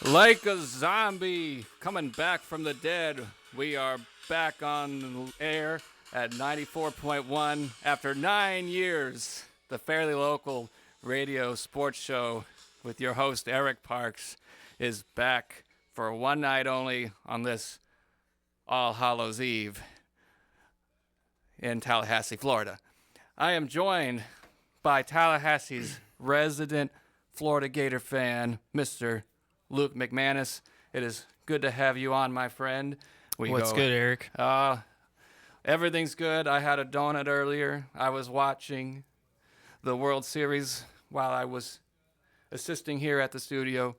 Like a zombie coming back from the dead, we are back on air at 94.1 after 9 years. The fairly local radio sports show with your host Eric Parks is back for one night only on this All Hallows Eve in Tallahassee, Florida. I am joined by Tallahassee's resident Florida Gator fan, Mr. Luke McManus. It is good to have you on, my friend. What's good, Eric? Everything's good. I had a donut earlier. I was watching the World Series while I was assisting here at the studio.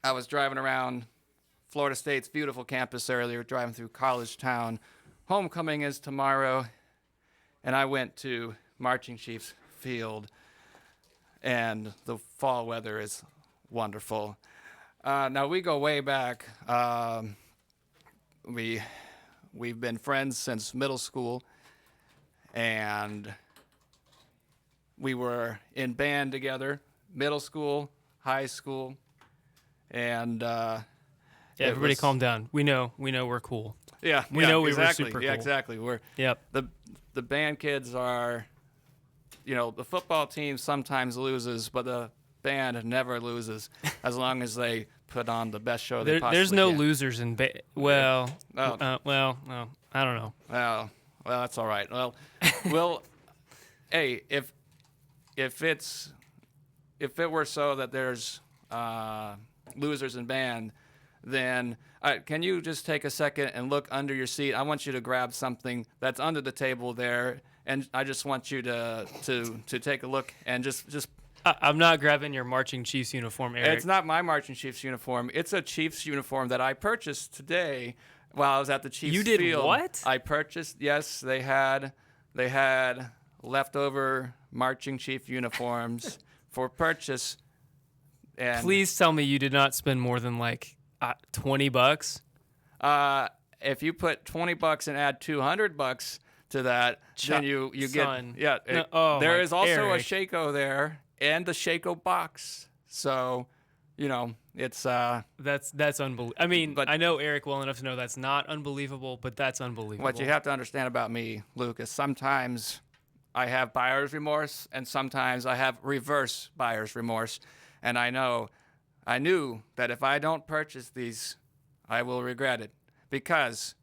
I was driving around Florida State's beautiful campus earlier, driving through College Town. Homecoming is tomorrow, and I went to Marching Chiefs Field, and the fall weather is wonderful. Now we go way back. We've been friends since middle school, and we were in band together, middle school, high school, and everybody calm down. We know we're cool. Yeah, we know we exactly, were super Yeah, cool. exactly. The band kids are, the football team sometimes loses, but the band never loses as long as they put on the best show they possibly There's no can. losers in I don't know. Well, that's all right. Well, hey, if it were so that there's losers in band, then can you just take a second and look under your seat? I want you to grab something that's under the table there, and I just want you to take a look and just. I'm not grabbing your Marching Chiefs uniform, Eric. It's not my Marching Chiefs uniform. It's a Chiefs uniform that I purchased today while I was at the Chiefs You did field. what? I purchased. Yes, they had leftover Marching Chief uniforms for purchase. And Please tell me you did not spend more than like $20. if you put $20 and add $200 to that, then you son. get there is also Eric. a Shaco there and the Shaco box. So, it's That's unbelievable. I mean, But- I know Eric well enough to know that's not unbelievable, but that's unbelievable. what you have to understand about me, Luke, is sometimes I have buyer's remorse and sometimes I have reverse buyer's remorse. And I knew that if I don't purchase these, I will regret it, because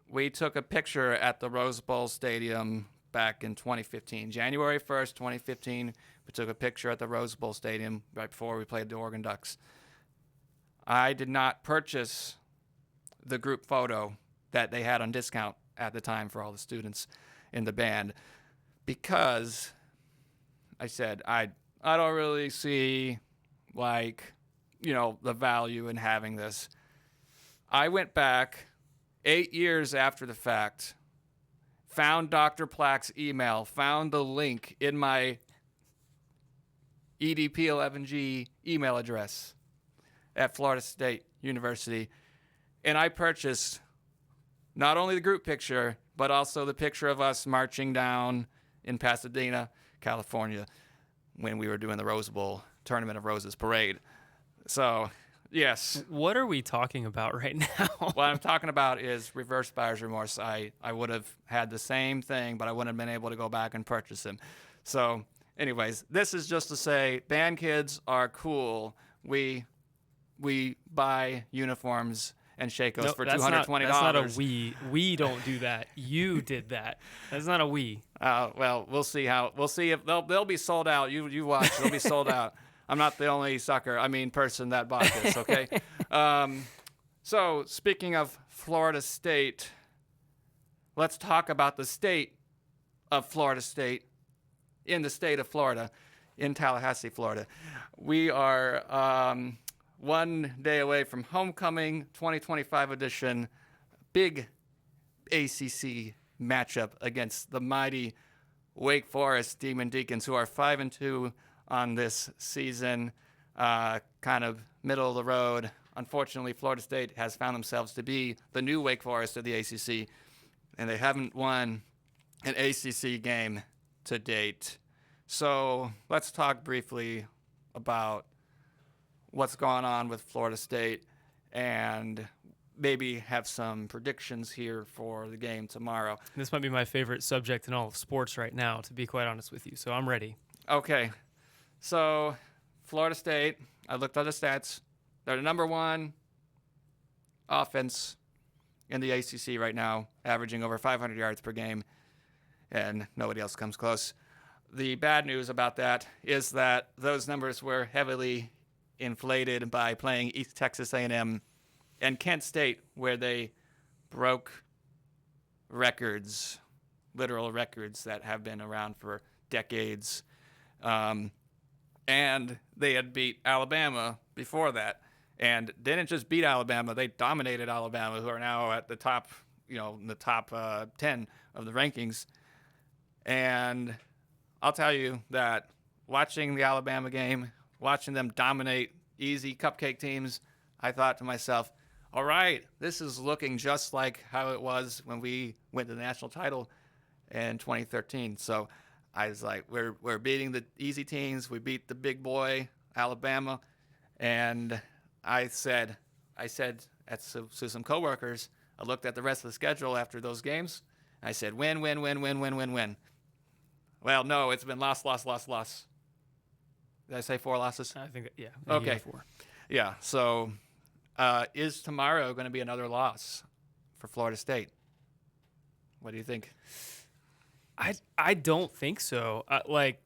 we took a picture at the Rose Bowl Stadium back in 2015. January 1st, 2015, we took a picture at the Rose Bowl Stadium right before we played the Oregon Ducks. I did not purchase the group photo that they had on discount at the time for all the students in the band, because I said, I don't really see, the value in having this. I went back 8 years after the fact, found Dr. Plack's email, found the link in my EDP11G email address at Florida State University, and I purchased not only the group picture, but also the picture of us marching down in Pasadena, California, when we were doing the Rose Bowl Tournament of Roses parade. So, yes. What are we talking about right now? What I'm talking about is reverse buyer's remorse. I would have had the same thing, but I wouldn't have been able to go back and purchase them. So, anyways, this is just to say band kids are cool. We buy uniforms and Shakos for $220. That's not a we. We don't do that. You did that. That's not a we. Well, we'll see if they'll be sold out. You watch, they'll be sold out. I'm not the only person that bought this, okay? So, speaking of Florida State, let's talk about the state of Florida State in the state of Florida, in Tallahassee, Florida. We are one day away from homecoming 2025 edition, big ACC matchup against the mighty Wake Forest Demon Deacons, who are 5-2 on this season, kind of middle of the road. Unfortunately, Florida State has found themselves to be the new Wake Forest of the ACC, and they haven't won an ACC game to date. So let's talk briefly about what's going on with Florida State and maybe have some predictions here for the game tomorrow. This might be my favorite subject in all of sports right now, to be quite honest with you. So I'm ready. Okay. So, Florida State, I looked at the stats. They're the number one offense in the ACC right now, averaging over 500 yards per game, and nobody else comes close. The bad news about that is that those numbers were heavily inflated by playing East Texas A&M and Kent State, where they broke records, literal records that have been around for decades. And they had beat Alabama before that, and didn't just beat Alabama, they dominated Alabama, who are now at the top, in the top 10 of the rankings. And I'll tell you that watching the Alabama game, watching them dominate easy cupcake teams, I thought to myself, all right, this is looking just like how it was when we went to the national title in 2013. So I was like, we're beating the easy teams. We beat the big boy, Alabama. And I said to some coworkers, I looked at the rest of the schedule after those games, and I said, win, win, win, win, win, win, win. Well, no, it's been loss, loss, loss, loss. Did I say 4 losses? I think, yeah. Okay. 4. Yeah, so is tomorrow going to be another loss for Florida State? What do you think? I don't think so.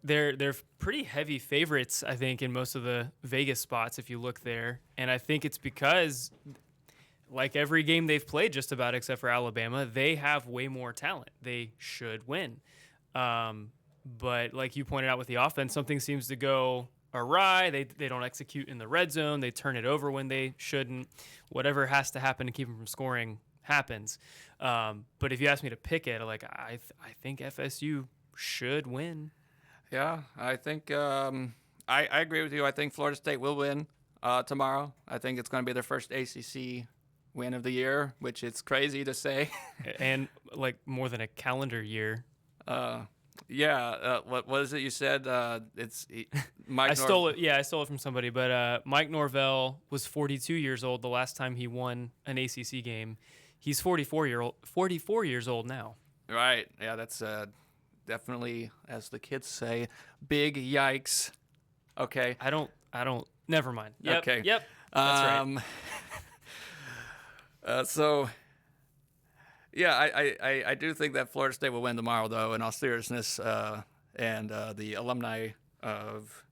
They're pretty heavy favorites, I think, in most of the Vegas spots if you look there. And I think it's because, like every game they've played just about except for Alabama, they have way more talent. They should win. But like you pointed out with the offense, something seems to go awry. They don't execute in the red zone. They turn it over when they shouldn't. Whatever has to happen to keep them from scoring happens. But if you ask me to pick it, I think FSU should win. Yeah, I think I agree with you. I think Florida State will win tomorrow. I think it's going to be their first ACC win of the year, which is crazy to say. And like more than a calendar year. What is it you said? Mike. I stole it. Yeah, I stole it from somebody. But Mike Norvell was 42 years old the last time he won an ACC game. He's 44 years old now. Right. Yeah, that's definitely, as the kids say, big yikes. Okay. I don't. Never mind. Yep, okay. Yep. That's right. So. Yeah, I do think that Florida State will win tomorrow, though, in all seriousness, and the alumni of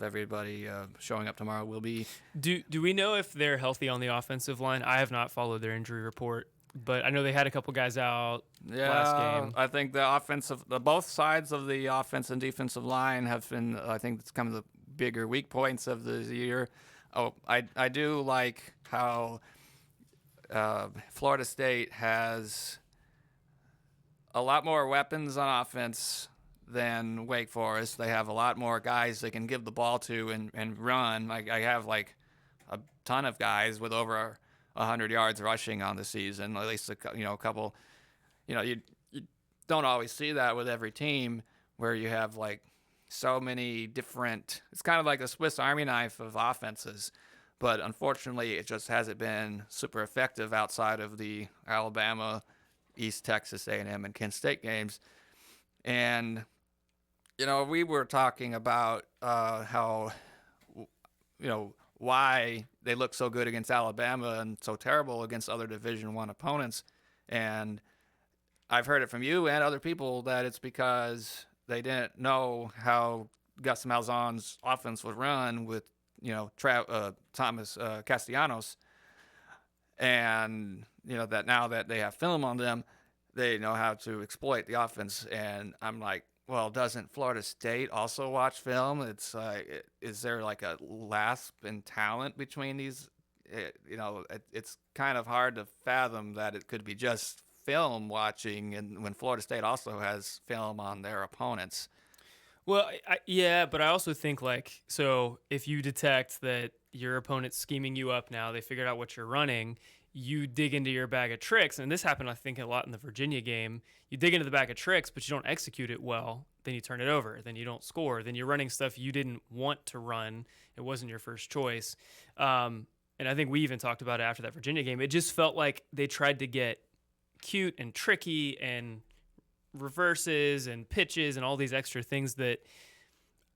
everybody showing up tomorrow will be. Do we know if they're healthy on the offensive line? I have not followed their injury report, but I know they had a couple guys out last game. I think both sides of the offense and defensive line have been, I think it's kind of the bigger weak points of the year. Oh, I do like how Florida State has a lot more weapons on offense than Wake Forest. They have a lot more guys they can give the ball to and run. Like I have like a ton of guys with over 100 yards rushing on the season. At least a couple. You don't always see that with every team where you have like so many different. It's kind of like a Swiss Army knife of offenses. But unfortunately, it just hasn't been super effective outside of the Alabama, East Texas A&M, and Kent State games. And, we were talking about how, why they look so good against Alabama and so terrible against other Division I opponents. And I've heard it from you and other people that it's because they didn't know how Gus Malzahn's offense would run with Thomas Castellanos, and that now that they have film on them, they know how to exploit the offense. And I'm like, well, doesn't Florida State also watch film? It's like, is there like a lasp in talent between these? It's kind of hard to fathom that it could be just film watching, and when Florida State also has film on their opponents. Well, but I also think so if you detect that your opponent's scheming you up now, they figured out what you're running, you dig into your bag of tricks, and this happened, I think, a lot in the Virginia game. You dig into the bag of tricks, but you don't execute it well. Then you turn it over. Then you don't score. Then you're running stuff you didn't want to run. It wasn't your first choice. And I think we even talked about it after that Virginia game. It just felt like they tried to get cute and tricky and reverses and pitches and all these extra things that,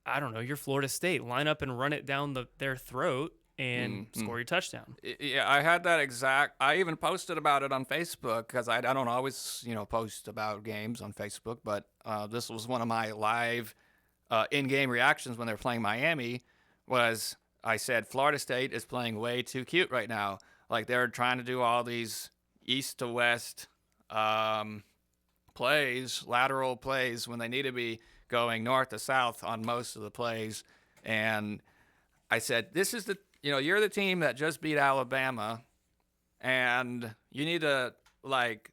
I don't know, you're Florida State. Line up and run it down their throat and score your touchdown. Yeah, I had that exact. I even posted about it on Facebook because I don't always, post about games on Facebook, but this was one of my live in-game reactions when they were playing Miami. Was I said Florida State is playing way too cute right now. Like they're trying to do all these east to west plays, lateral plays, when they need to be going north to south on most of the plays. And I said, this is you're the team that just beat Alabama, and you need to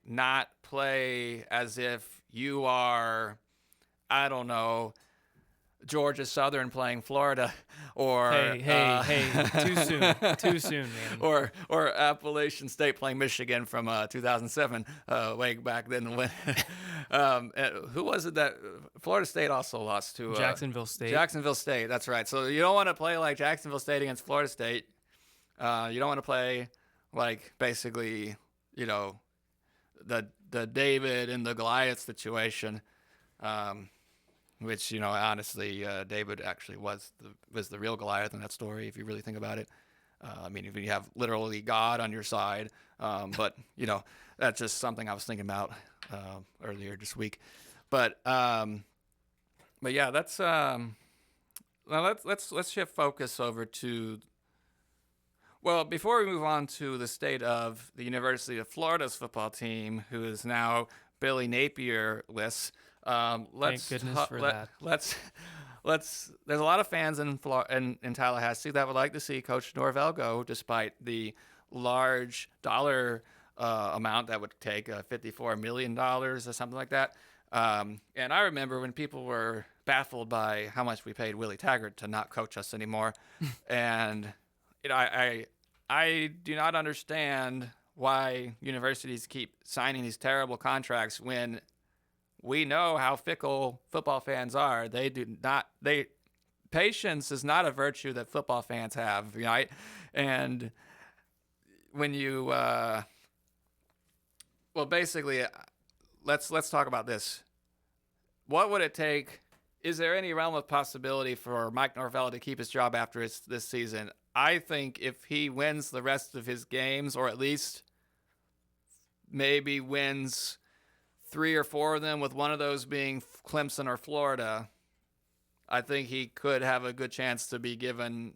not play as if you are, I don't know, Georgia Southern playing Florida, or hey, too soon, man. Or Appalachian State playing Michigan from 2007, way back then. When who was it that Florida State also lost to? Jacksonville State. Jacksonville State, that's right. So you don't want to play like Jacksonville State against Florida State. You don't want to play like basically, the David and the Goliath situation. Which, honestly, David actually was the real Goliath in that story, if you really think about it. If you have literally God on your side. But, that's just something I was thinking about earlier this week. But yeah, that's let's shift focus over to. Well, before we move on to the state of the University of Florida's football team, who is now Billy Napier-less. Thank goodness for that. Let's. There's a lot of fans in Tallahassee that would like to see Coach Norvell go, despite the large dollar amount that would take, $54 million or something like that. And I remember when people were baffled by how much we paid Willie Taggart to not coach us anymore, and I do not understand why universities keep signing these terrible contracts when we know how fickle football fans are. Patience is not a virtue that football fans have, right? And when you, basically, let's talk about this. What would it take? Is there any realm of possibility for Mike Norvell to keep his job after this season? I think if he wins the rest of his games, or at least maybe wins 3 or 4 of them, with one of those being Clemson or Florida, I think he could have a good chance to be given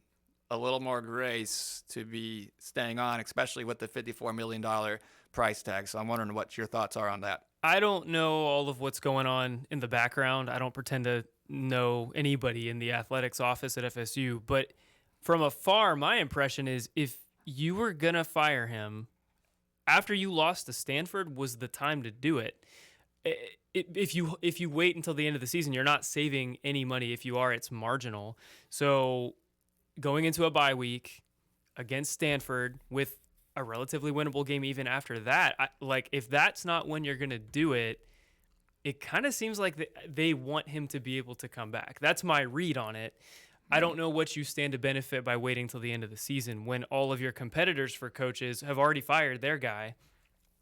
a little more grace to be staying on, especially with the $54 million price tag. So I'm wondering what your thoughts are on that. I don't know all of what's going on in the background. I don't pretend to know anybody in the athletics office at FSU, but from afar, my impression is if you were going to fire him after you lost to Stanford was the time to do it. If you wait until the end of the season, you're not saving any money. If you are, it's marginal. So going into a bye week against Stanford with a relatively winnable game even after that, if that's not when you're going to do it, it kind of seems like they want him to be able to come back. That's my read on it. I don't know what you stand to benefit by waiting till the end of the season when all of your competitors for coaches have already fired their guy.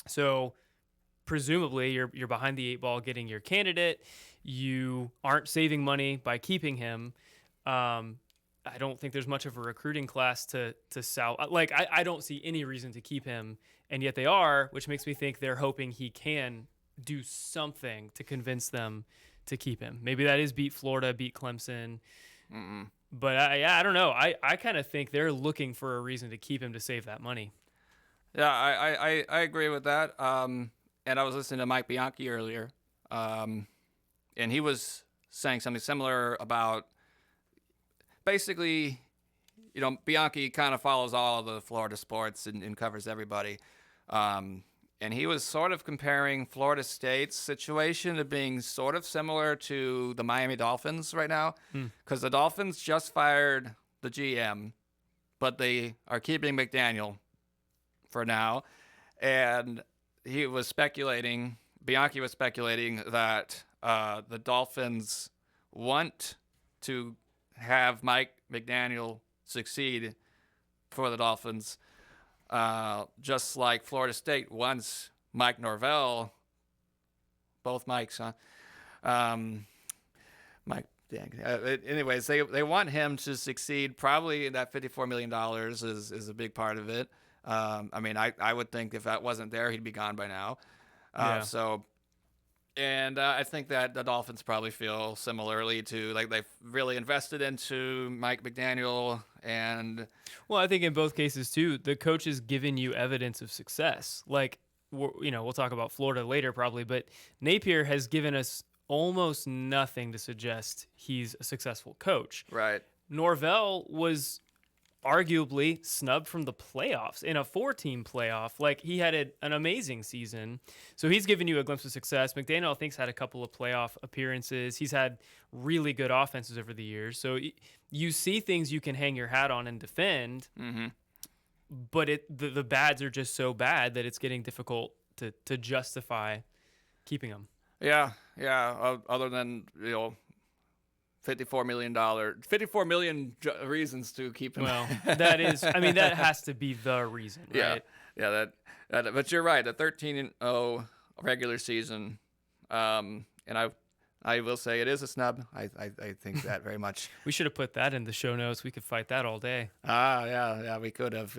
So presumably you're behind the 8 ball getting your candidate. You aren't saving money by keeping him. I don't think there's much of a recruiting class to sell. I don't see any reason to keep him, and yet they are, which makes me think they're hoping he can do something to convince them to keep him. Maybe that is beat Florida, beat Clemson. Mm-mm. But I don't know. I kind of think they're looking for a reason to keep him to save that money. Yeah, I agree with that. And I was listening to Mike Bianchi earlier, and he was saying something similar about basically, Bianchi kind of follows all of the Florida sports and covers everybody. And he was sort of comparing Florida State's situation to being sort of similar to the Miami Dolphins right now, because the Dolphins just fired the GM, but they are keeping McDaniel for now. And Bianchi was speculating that the Dolphins want to have Mike McDaniel succeed for the Dolphins, just like Florida State wants Mike Norvell, both Mikes, huh? Mike, dang. Anyways, they want him to succeed. Probably that $54 million is a big part of it. I mean, I would think if that wasn't there, he'd be gone by now. Yeah. I think that the Dolphins probably feel similarly to, like, they've really invested into Mike McDaniel. And Well, I think in both cases too, the coach has given you evidence of success. Like, we'll talk about Florida later probably, but Napier has given us almost nothing to suggest he's a successful coach. right, Norvell was arguably snubbed from the playoffs in a 4-team playoff. Like, he had an amazing season. So he's given you a glimpse of success. McDaniel, I think, had a couple of playoff appearances. He's had really good offenses over the years. So you see things you can hang your hat on and defend, but the bads are just so bad that it's getting difficult to justify keeping them. yeah. Other than $54 million reasons to keep him. Well, that has to be the reason, right? Yeah. But you're right. A 13-0 regular season, and I will say it is a snub. I think that very much. We should have put that in the show notes. We could fight that all day. Yeah. We could have.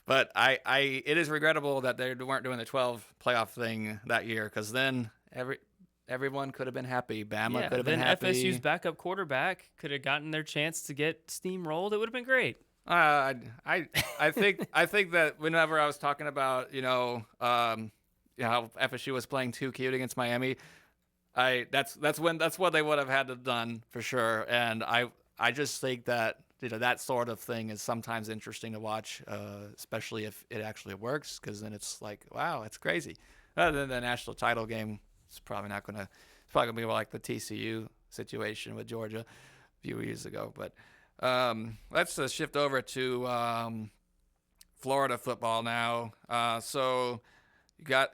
But it is regrettable that they weren't doing the 12 playoff thing that year, because then everyone could have been happy. Bama could have been happy. Then FSU's backup quarterback could have gotten their chance to get steamrolled. It would have been great. I think that whenever I was talking about how FSU was playing too cute against Miami, that's what they would have had to have done for sure. And I just think that that sort of thing is sometimes interesting to watch, especially if it actually works, because then it's like, wow, it's crazy. Other than the national title game, it's probably gonna be like the TCU situation with Georgia a few years ago. But let's shift over to Florida football now. So you got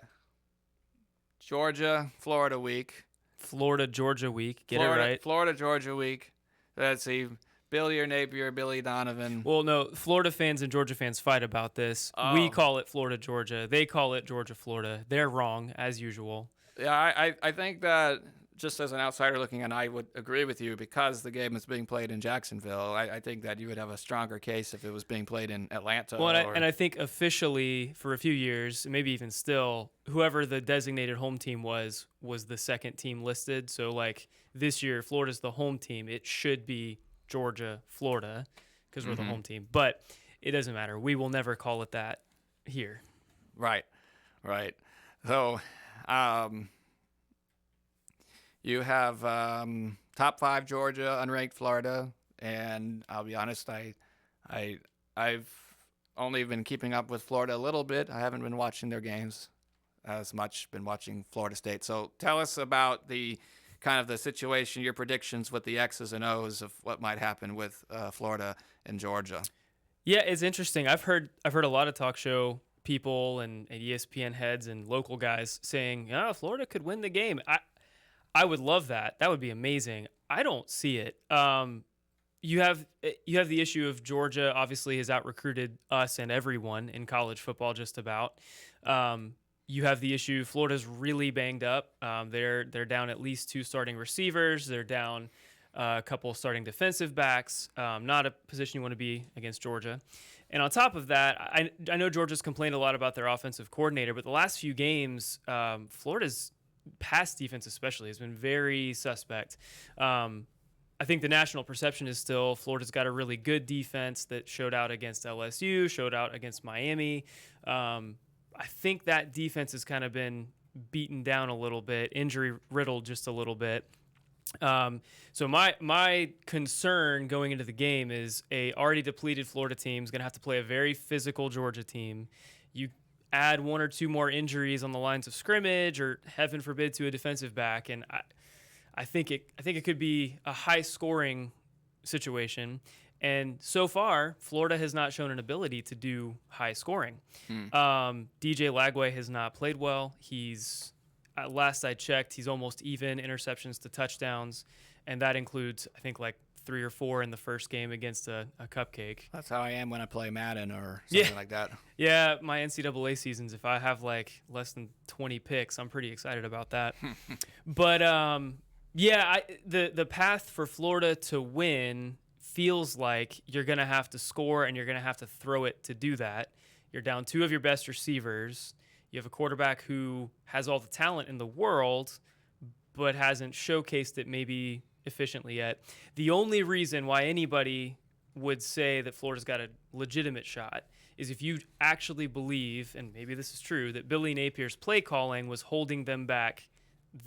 Florida week. Florida-Georgia week. Get it right. Florida-Georgia week. Let's see. Billy or Napier, Billy Donovan. Well, no, Florida fans and Georgia fans fight about this. Oh. We call it Florida-Georgia. They call it Georgia-Florida. They're wrong, as usual. Yeah, I think that just as an outsider looking in, I would agree with you, because the game is being played in Jacksonville. I think that you would have a stronger case if it was being played in Atlanta. Well, and I think officially for a few years, maybe even still, whoever the designated home team was the second team listed. So, like, this year, Florida's the home team. It should be Georgia-Florida because we're the home team. But it doesn't matter. We will never call it that here. Right. So, you have top 5 Georgia, unranked Florida, and I'll be honest, I've only been keeping up with Florida a little bit. I haven't been watching their games as much. Been watching Florida State. So tell us about the kind of the situation, your predictions with the X's and O's of what might happen with Florida and Georgia. Yeah, it's interesting. I've heard a lot of talk show people and ESPN heads and local guys saying, Florida could win the game. I would love that. That would be amazing. I don't see it. You have the issue of Georgia obviously has out-recruited us and everyone in college football just about. You have the issue Florida's really banged up. They're down at least 2 starting receivers. They're down a couple starting defensive backs. Not a position you want to be against Georgia. And on top of that, I know Georgia's complained a lot about their offensive coordinator, but the last few games, Florida's pass defense especially has been very suspect. I think the national perception is still Florida's got a really good defense that showed out against LSU, showed out against Miami. I think that defense has kind of been beaten down a little bit, injury riddled just a little bit. So my concern going into the game is a already depleted Florida team is going to have to play a very physical Georgia team. You add 1 or 2 more injuries on the lines of scrimmage, or heaven forbid to a defensive back, and I think it could be a high scoring situation. And so far, Florida has not shown an ability to do high scoring. DJ Lagway has not played well. Last I checked, he's almost even interceptions to touchdowns. And that includes, I think, like 3 or 4 in the first game against a cupcake. That's how I am when I play Madden or something like that. Yeah, my NCAA seasons, if I have like less than 20 picks, I'm pretty excited about that. But the path for Florida to win feels like you're going to have to score and you're going to have to throw it to do that. You're down 2 of your best receivers. You have a quarterback who has all the talent in the world, but hasn't showcased it maybe efficiently yet. The only reason why anybody would say that Florida's got a legitimate shot is if you actually believe, and maybe this is true, that Billy Napier's play calling was holding them back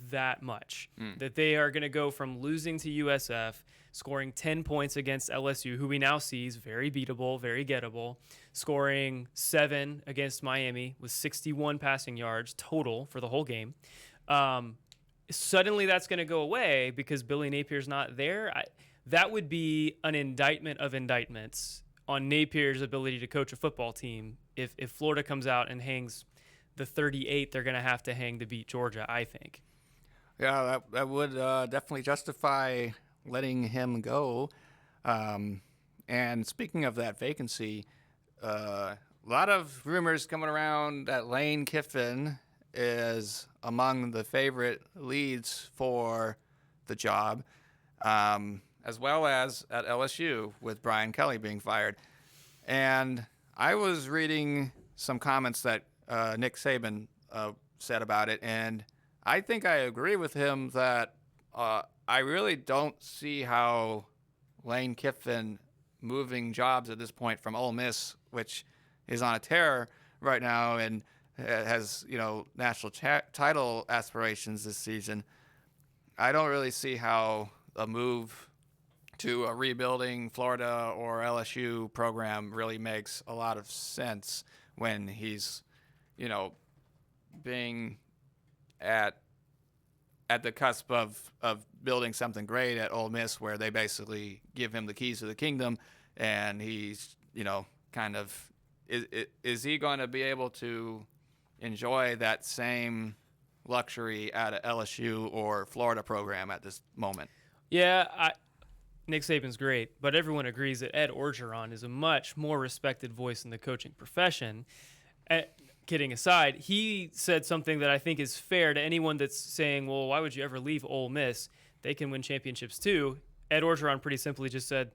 that much. That they are going to go from losing to USF, scoring 10 points against LSU, who we now see is very beatable, very gettable, scoring 7 against Miami with 61 passing yards total for the whole game. Suddenly that's going to go away because Billy Napier's not there. That would be an indictment of indictments on Napier's ability to coach a football team. If Florida comes out and hangs the 38 they're going to have to hang to beat Georgia, I think. Yeah, that would definitely justify letting him go. And speaking of that vacancy, a lot of rumors coming around that Lane Kiffin is among the favorite leads for the job, as well as at LSU with Brian Kelly being fired. And I was reading some comments that Nick Saban said about it, and I think I agree with him that I really don't see how Lane Kiffin moving jobs at this point from Ole Miss, which is on a tear right now and has, national title aspirations this season. I don't really see how a move to a rebuilding Florida or LSU program really makes a lot of sense when he's, being at the cusp of building something great at Ole Miss, where they basically give him the keys to the kingdom, and he's, kind of is he going to be able to enjoy that same luxury at a LSU or Florida program at this moment? Yeah, Nick Saban's great, but everyone agrees that Ed Orgeron is a much more respected voice in the coaching profession. Kidding aside, he said something that I think is fair to anyone that's saying, well, why would you ever leave Ole Miss? They can win championships too. Ed Orgeron pretty simply just said,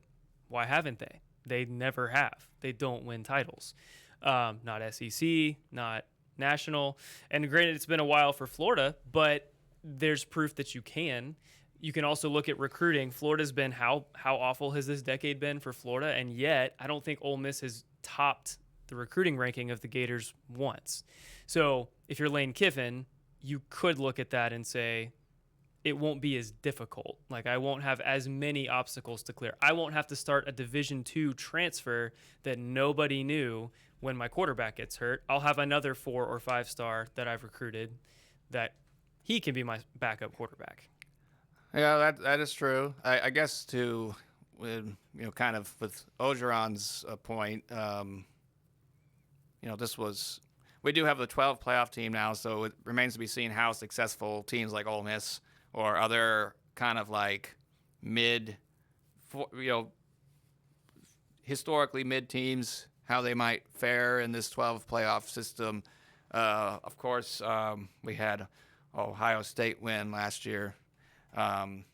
why haven't they? They never have. They don't win titles. Not SEC, not national. And granted, it's been a while for Florida, but there's proof that you can. You can also look at recruiting. Florida's been, how awful has this decade been for Florida? And yet, I don't think Ole Miss has topped the recruiting ranking of the Gators once. So if you're Lane Kiffin, you could look at that and say, it won't be as difficult. Like, I won't have as many obstacles to clear. I won't have to start a Division II transfer that nobody knew when my quarterback gets hurt. I'll have another 4 or 5 star that I've recruited that he can be my backup quarterback. Yeah, that is true. I guess kind of with Orgeron's point, we do have the 12 playoff team now, so it remains to be seen how successful teams like Ole Miss or other kind of like historically mid teams, how they might fare in this 12 playoff system. Of course, we had Ohio State win last year, and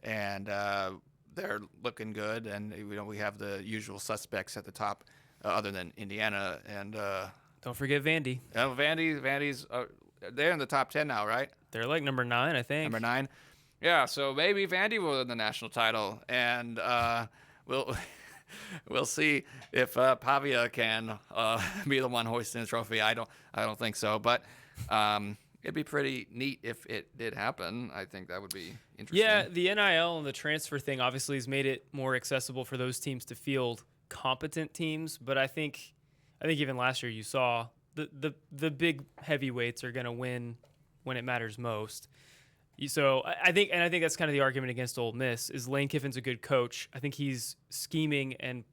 they're looking good, and we have the usual suspects at the top, other than Indiana and. Don't forget Vandy. Vandy's they're in the top 10 now, right? They're like number 9, I think. Number 9. Yeah, so maybe Vandy will win the national title, and we'll see if Pavia can be the one hoisting the trophy. I don't think so, but it'd be pretty neat if it did happen. I think that would be interesting. Yeah, the NIL and the transfer thing obviously has made it more accessible for those teams to field competent teams, but I think even last year you saw the big heavyweights are going to win when it matters most. So I think that's kind of the argument against Ole Miss is Lane Kiffin's a good coach. I think he's scheming and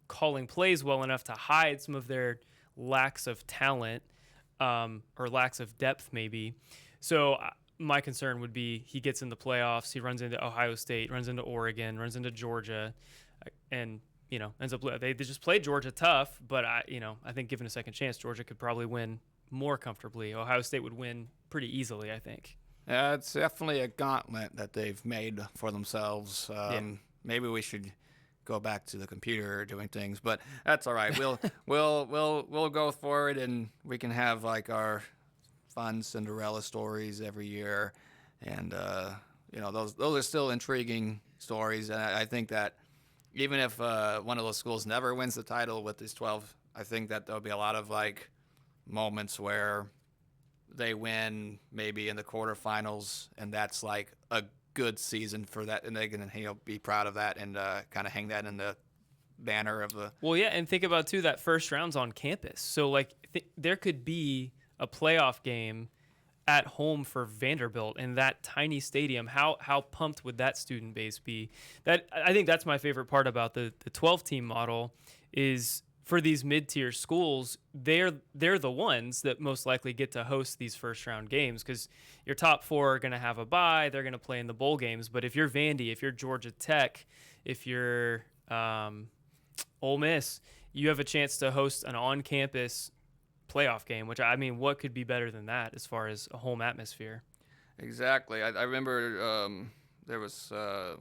calling plays well enough to hide some of their lacks of talent, or lacks of depth maybe. So my concern would be he gets in the playoffs, he runs into Ohio State, runs into Oregon, runs into Georgia, and ends up they just played Georgia tough. But I think given a second chance, Georgia could probably win more comfortably. Ohio State would win pretty easily, I think. Yeah, it's definitely a gauntlet that they've made for themselves. Maybe we should go back to the computer doing things, but that's all right. We'll go forward, and we can have like our fun Cinderella stories every year, and those are still intriguing stories. And I think that even if one of those schools never wins the title with these 12, I think that there'll be a lot of like moments where they win maybe in the quarterfinals, and that's like a good season for that, and they can be proud of that and kind of hang that in the banner of the. Well, yeah, and think about too that first round's on campus, so like there could be a playoff game at home for Vanderbilt in that tiny stadium. How pumped would that student base be? That I think that's my favorite part about the 12-team model is. For these mid-tier schools, they're the ones that most likely get to host these first-round games because your top four are going to have a bye. They're going to play in the bowl games. But if you're Vandy, if you're Georgia Tech, if you're Ole Miss, you have a chance to host an on-campus playoff game, which, I mean, what could be better than that as far as a home atmosphere? Exactly. I remember I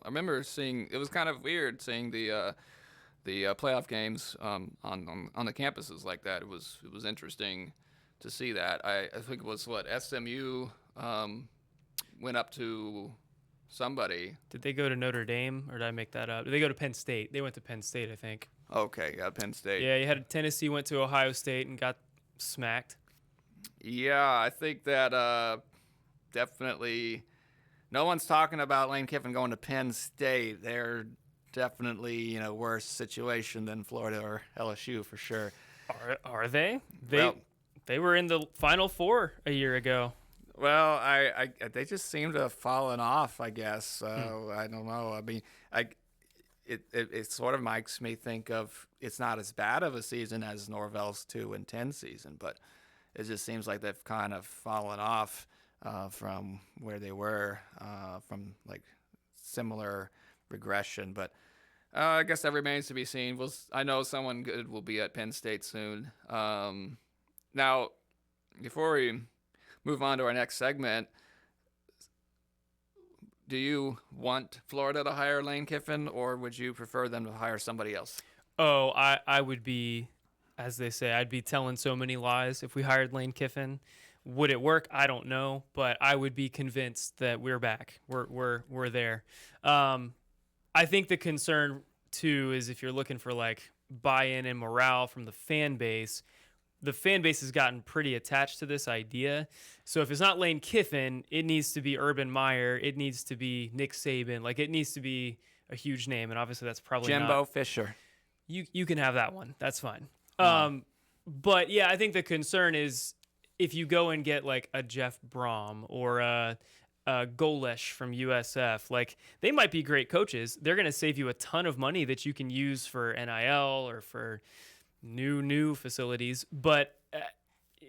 remember seeing – it was kind of weird seeing the playoff games on the campuses like that. It was interesting to see that. I think it was SMU went up to somebody. Did they go to Notre Dame, or did I make that up? Did they go to Penn State? They went to Penn State, I think. Okay, yeah, Penn State. Yeah, you had Tennessee went to Ohio State and got smacked. Yeah, I think that definitely no one's talking about Lane Kiffin going to Penn State. They're definitely worse situation than Florida or LSU for sure. Are they? They were in the Final Four a year ago. Well, they just seem to have fallen off, I guess. I don't know. I mean, it sort of makes me think of it's not as bad of a season as Norvell's 2-10 season, but it just seems like they've kind of fallen off from where they were, from like similar regression. But I guess that remains to be seen. I know someone good will be at Penn State soon. Now, before we move on to our next segment, do you want Florida to hire Lane Kiffin, or would you prefer them to hire somebody else? Oh, I would be, as they say, I'd be telling so many lies if we hired Lane Kiffin. Would it work? I don't know, but I would be convinced that we're back. We're there. I think the concern too is if you're looking for like buy-in and morale from the fan base has gotten pretty attached to this idea. So if it's not Lane Kiffin, it needs to be Urban Meyer. It needs to be Nick Saban. Like it needs to be a huge name, and obviously that's probably Jimbo Fisher. You can have that one. That's fine. But yeah, I think the concern is if you go and get like a Jeff Brom or a Golesh from USF, like they might be great coaches. They're going to save you a ton of money that you can use for NIL or for new facilities. But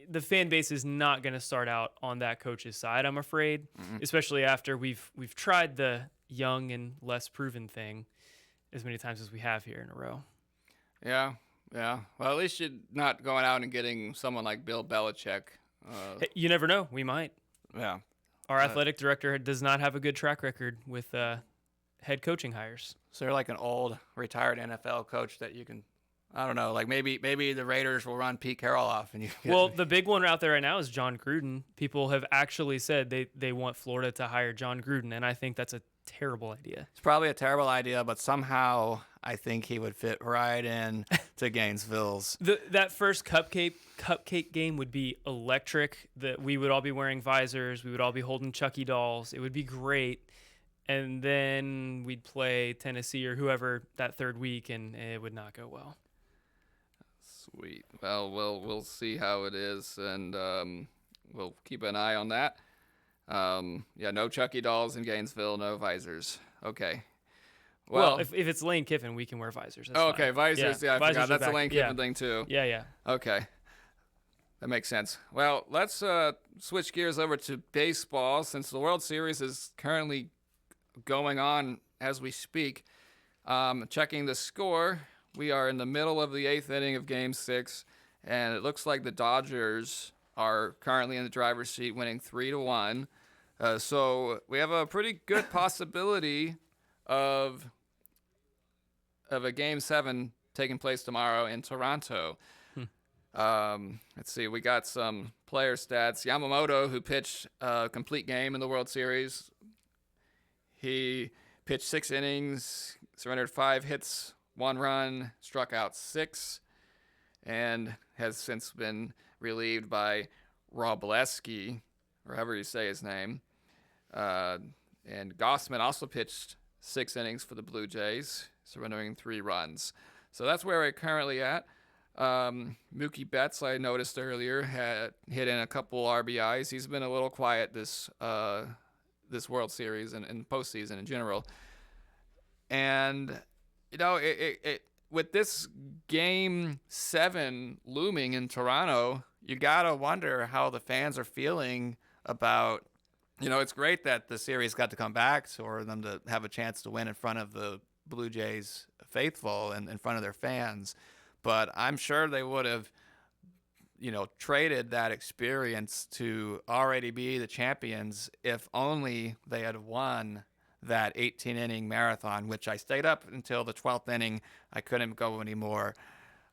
the fan base is not going to start out on that coach's side, I'm afraid, especially after we've tried the young and less proven thing as many times as we have here in a row. Yeah. Well, at least you're not going out and getting someone like Bill Belichick. Hey, you never know. We might. Yeah. Our athletic director does not have a good track record with head coaching hires. So they're like an old retired NFL coach that you can, I don't know, like maybe the Raiders will run Pete Carroll off. Well, the big one out there right now is John Gruden. People have actually said they want Florida to hire John Gruden, and I think that's a terrible idea. It's probably a terrible idea, but somehow I think he would fit right in to Gainesville's. That first cupcake game would be electric. That we would all be wearing visors. We would all be holding Chucky dolls. It would be great. And then we'd play Tennessee or whoever that third week, and it would not go well. Sweet. Well, we'll see how it is, and we'll keep an eye on that. Yeah, no Chucky dolls in Gainesville, no visors. Okay. Well, Well, if it's Lane Kiffin, we can wear visors. That's oh, fine. okay, visors. Yeah, I visors forgot. are That's a back. Lane Yeah, Kiffin thing too. yeah. Okay, that makes sense. Well, let's switch gears over to baseball since the World Series is currently going on as we speak. Checking the score, we are in the middle of the 8th inning of Game 6, and it looks like the Dodgers are currently in the driver's seat, winning 3-1. So we have a pretty good possibility of a Game 7 taking place tomorrow in Toronto. Let's see. We got some player stats. Yamamoto, who pitched a complete game in the World Series, he pitched 6 innings, surrendered 5 hits, 1 run, struck out 6, and has since been relieved by Robleski, or however you say his name. And Gossman also pitched 6 innings for the Blue Jays, surrendering 3 runs. So that's where we're currently at. Mookie Betts, I noticed earlier, had hit in a couple RBIs. He's been a little quiet this World Series and postseason in general. And with this Game 7 looming in Toronto, you gotta wonder how the fans are feeling about. It's great that the series got to come back for them to have a chance to win in front of the Blue Jays faithful and in front of their fans. But I'm sure they would have, traded that experience to already be the champions if only they had won that 18-inning marathon, which I stayed up until the 12th inning. I couldn't go anymore.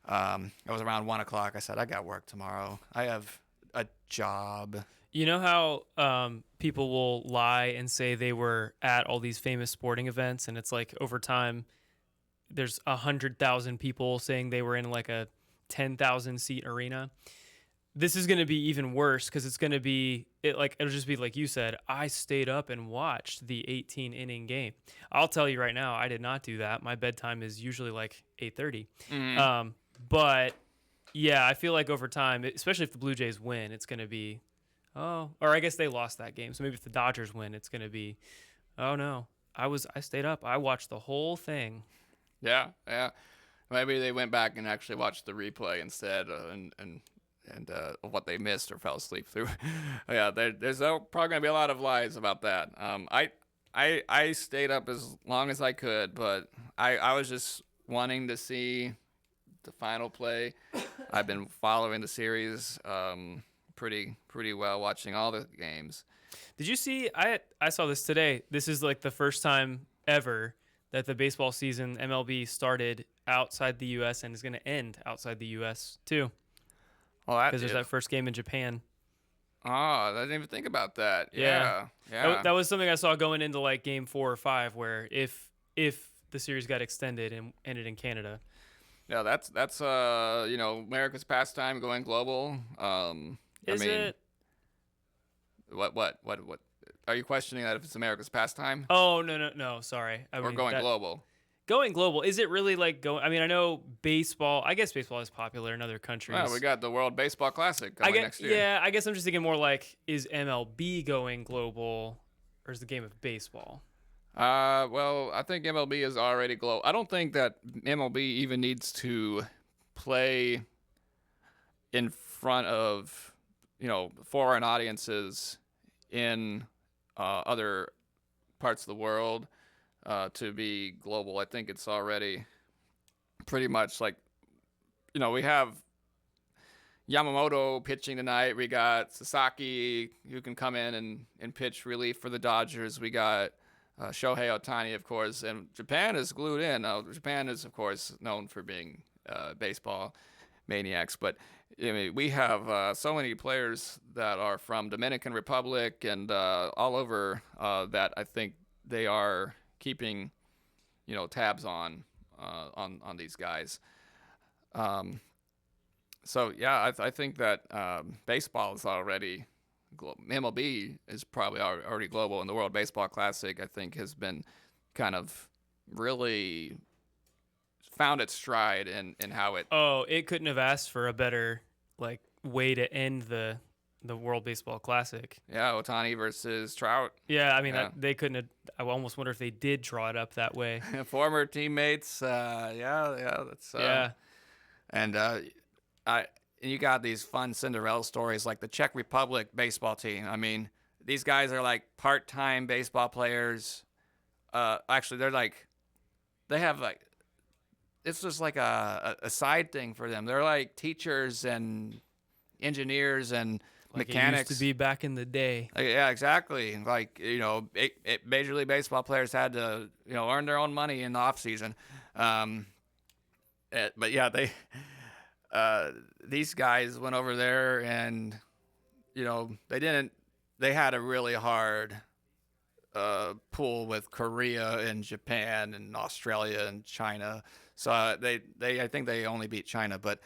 It was around 1 o'clock. I said, I got work tomorrow. I have a job. You know how people will lie and say they were at all these famous sporting events, and it's like over time, there's 100,000 people saying they were in like a 10,000 seat arena. This is going to be even worse because it's going to be it'll just be like you said. I stayed up and watched the 18-inning game. I'll tell you right now, I did not do that. My bedtime is usually like 8:30. Mm-hmm. But yeah, I feel like over time, especially if the Blue Jays win, it's going to be, or I guess they lost that game. So maybe if the Dodgers win, it's going to be, oh no, I stayed up. I watched the whole thing. Yeah. Maybe they went back and actually watched the replay instead, and what they missed or fell asleep through. Yeah, there's probably gonna be a lot of lies about that. I stayed up as long as I could, but I was just wanting to see the final play. I've been following the series pretty well, watching all the games. Did you see? I saw this today. This is like the first time ever that the baseball season MLB started outside the U.S. and is going to end outside the U.S. too. Oh, because there's that first game in Japan. Oh, I didn't even think about that. Yeah. That was something I saw going into like game 4 or 5, where if the series got extended and ended in Canada. Yeah, that's America's pastime going global. Is it? What? Are you questioning that if it's America's pastime? Oh, no. Sorry. Or going global. Going global. Is it really like going? I mean, I know baseball. I guess baseball is popular in other countries. Yeah, we got the World Baseball Classic coming next year. Yeah, I guess I'm just thinking more like, is MLB going global, or is the game of baseball? Well, I think MLB is already global. I don't think that MLB even needs to play in front of, foreign audiences in other parts of the world to be global. I think it's already pretty much like, we have Yamamoto pitching tonight. We got Sasaki, who can come in and pitch relief for the Dodgers. We got Shohei Ohtani, of course, and Japan is glued in. Japan is, of course, known for being baseball maniacs, but we have so many players that are from Dominican Republic and all over that I think they are keeping, tabs on these guys. So yeah, I think that baseball is already global. MLB is probably already global, and the World Baseball Classic, I think, has been kind of really found its stride in how it. Oh, it couldn't have asked for a better way to end the the World Baseball Classic. Yeah, Ohtani versus Trout. Yeah, I mean, they couldn't have. I almost wonder if they did draw it up that way. Former teammates. That's Yeah. And you got these fun Cinderella stories like the Czech Republic baseball team. I mean, these guys are like part-time baseball players. Actually, they have like, it's just like a side thing for them. They're like teachers and engineers and Like mechanics. it used to be back in the day. Yeah, exactly. Like, Major League Baseball players had to, earn their own money in the off season. But yeah, these guys went over there and, they had a really hard pool with Korea and Japan and Australia and China. So I think they only beat China, but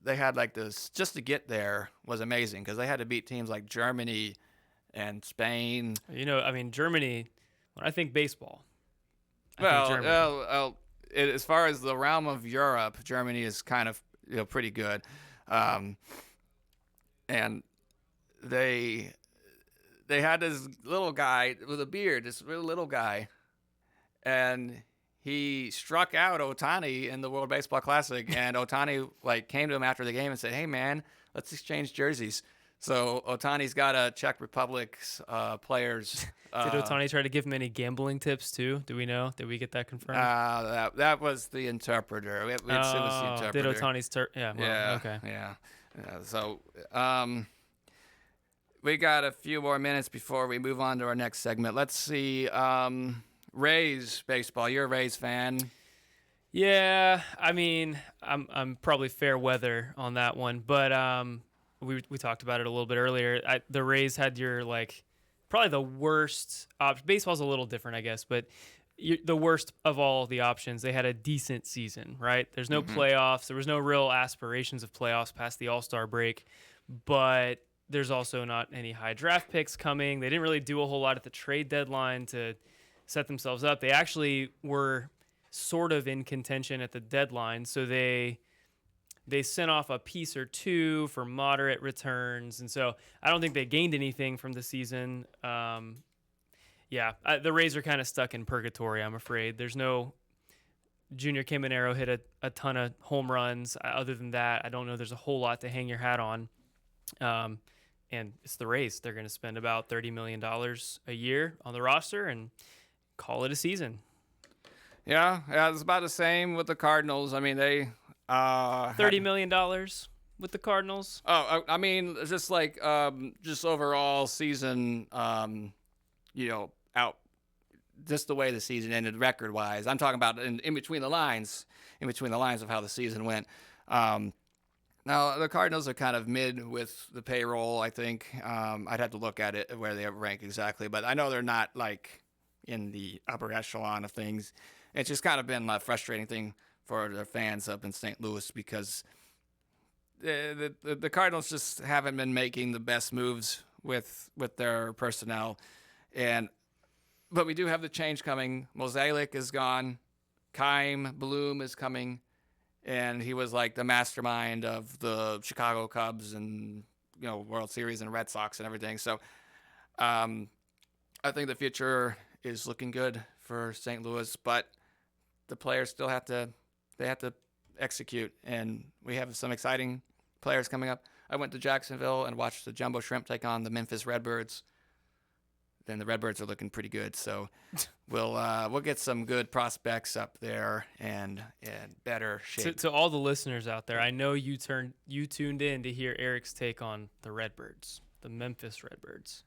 they had like this, just to get there was amazing because they had to beat teams like Germany and Spain. Germany, when I think baseball, I Well, think Germany. as far as the realm of Europe, Germany is kind of pretty good, and they had this little guy with a beard, this real little guy, and he struck out Ohtani in the World Baseball Classic, and Ohtani came to him after the game and said, "Hey man, let's exchange jerseys." So Ohtani's got a Czech Republic's players. Did Ohtani try to give him any gambling tips too? Do we know? Did we get that confirmed? That was the interpreter. It was the interpreter. Did Ohtani's okay. Yeah. So we got a few more minutes before we move on to our next segment. Let's see. Rays baseball. You're a Rays fan. Yeah, I mean, I'm probably fair weather on that one, but we talked about it a little bit earlier. The Rays had your probably the worst option. Baseball's a little different, I guess, but the worst of all the options. They had a decent season, right? There's no playoffs. There was no real aspirations of playoffs past the All-Star break, but there's also not any high draft picks coming. They didn't really do a whole lot at the trade deadline to set themselves up. They actually were sort of in contention at the deadline, so they sent off a piece or two for moderate returns, and so I don't think they gained anything from the season. The Rays are kind of stuck in purgatory, I'm afraid. There's no Junior Caminero hit a ton of home runs. Other than that, I don't know there's a whole lot to hang your hat on. And it's the Rays. They're going to spend about $30 million a year on the roster and call it a season. Yeah, it's about the same with the Cardinals. I mean, they $30 million with the Cardinals. Oh, I mean, just just overall season, out, just the way the season ended record-wise. I'm talking about in between the lines of how the season went. Now, the Cardinals are kind of mid with the payroll, I think. I'd have to look at it where they rank exactly, but I know they're not in the upper echelon of things. It's just kind of been a frustrating thing for their fans up in St. Louis because the Cardinals just haven't been making the best moves with their personnel. But we do have the change coming. Mozeliak is gone. Chaim Bloom is coming. And he was the mastermind of the Chicago Cubs and, World Series and Red Sox and everything. So I think the future is looking good for St. Louis, but the players still have to execute. And we have some exciting players coming up. I went to Jacksonville and watched the Jumbo Shrimp take on the Memphis Redbirds. Then the Redbirds are looking pretty good, so we'll get some good prospects up there and better shape. To all the listeners out there, I know you tuned in to hear Eric's take on the Redbirds, the Memphis Redbirds.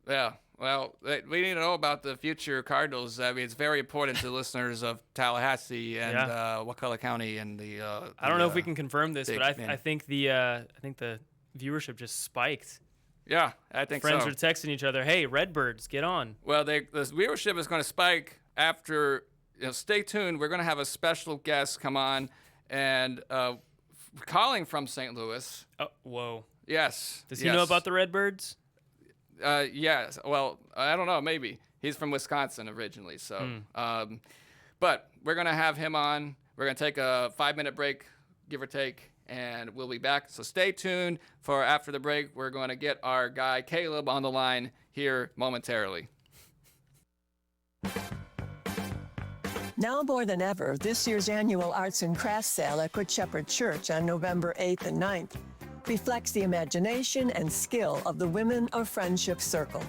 Yeah, well, we need to know about the future Cardinals. I mean, it's very important to listeners of Tallahassee and Wakulla County and the. I don't know if we can confirm this, but I think the viewership just spiked. Yeah, I think Friends so. are texting each other, "Hey, Redbirds, get on." Well, the viewership is going to spike after. Stay tuned. We're going to have a special guest come on, and calling from St. Louis. Oh, whoa. Yes. Does he know about the Redbirds? Yes. Well, I don't know. Maybe he's from Wisconsin originally. So, but we're going to have him on. We're going to take a 5-minute break. give or take, and we'll be back. So stay tuned for after the break. We're going to get our guy Caleb on the line here momentarily. Now more than ever, this year's annual Arts and Crafts Sale at Good Shepherd Church on November 8th and 9th reflects the imagination and skill of the women of Friendship Circle.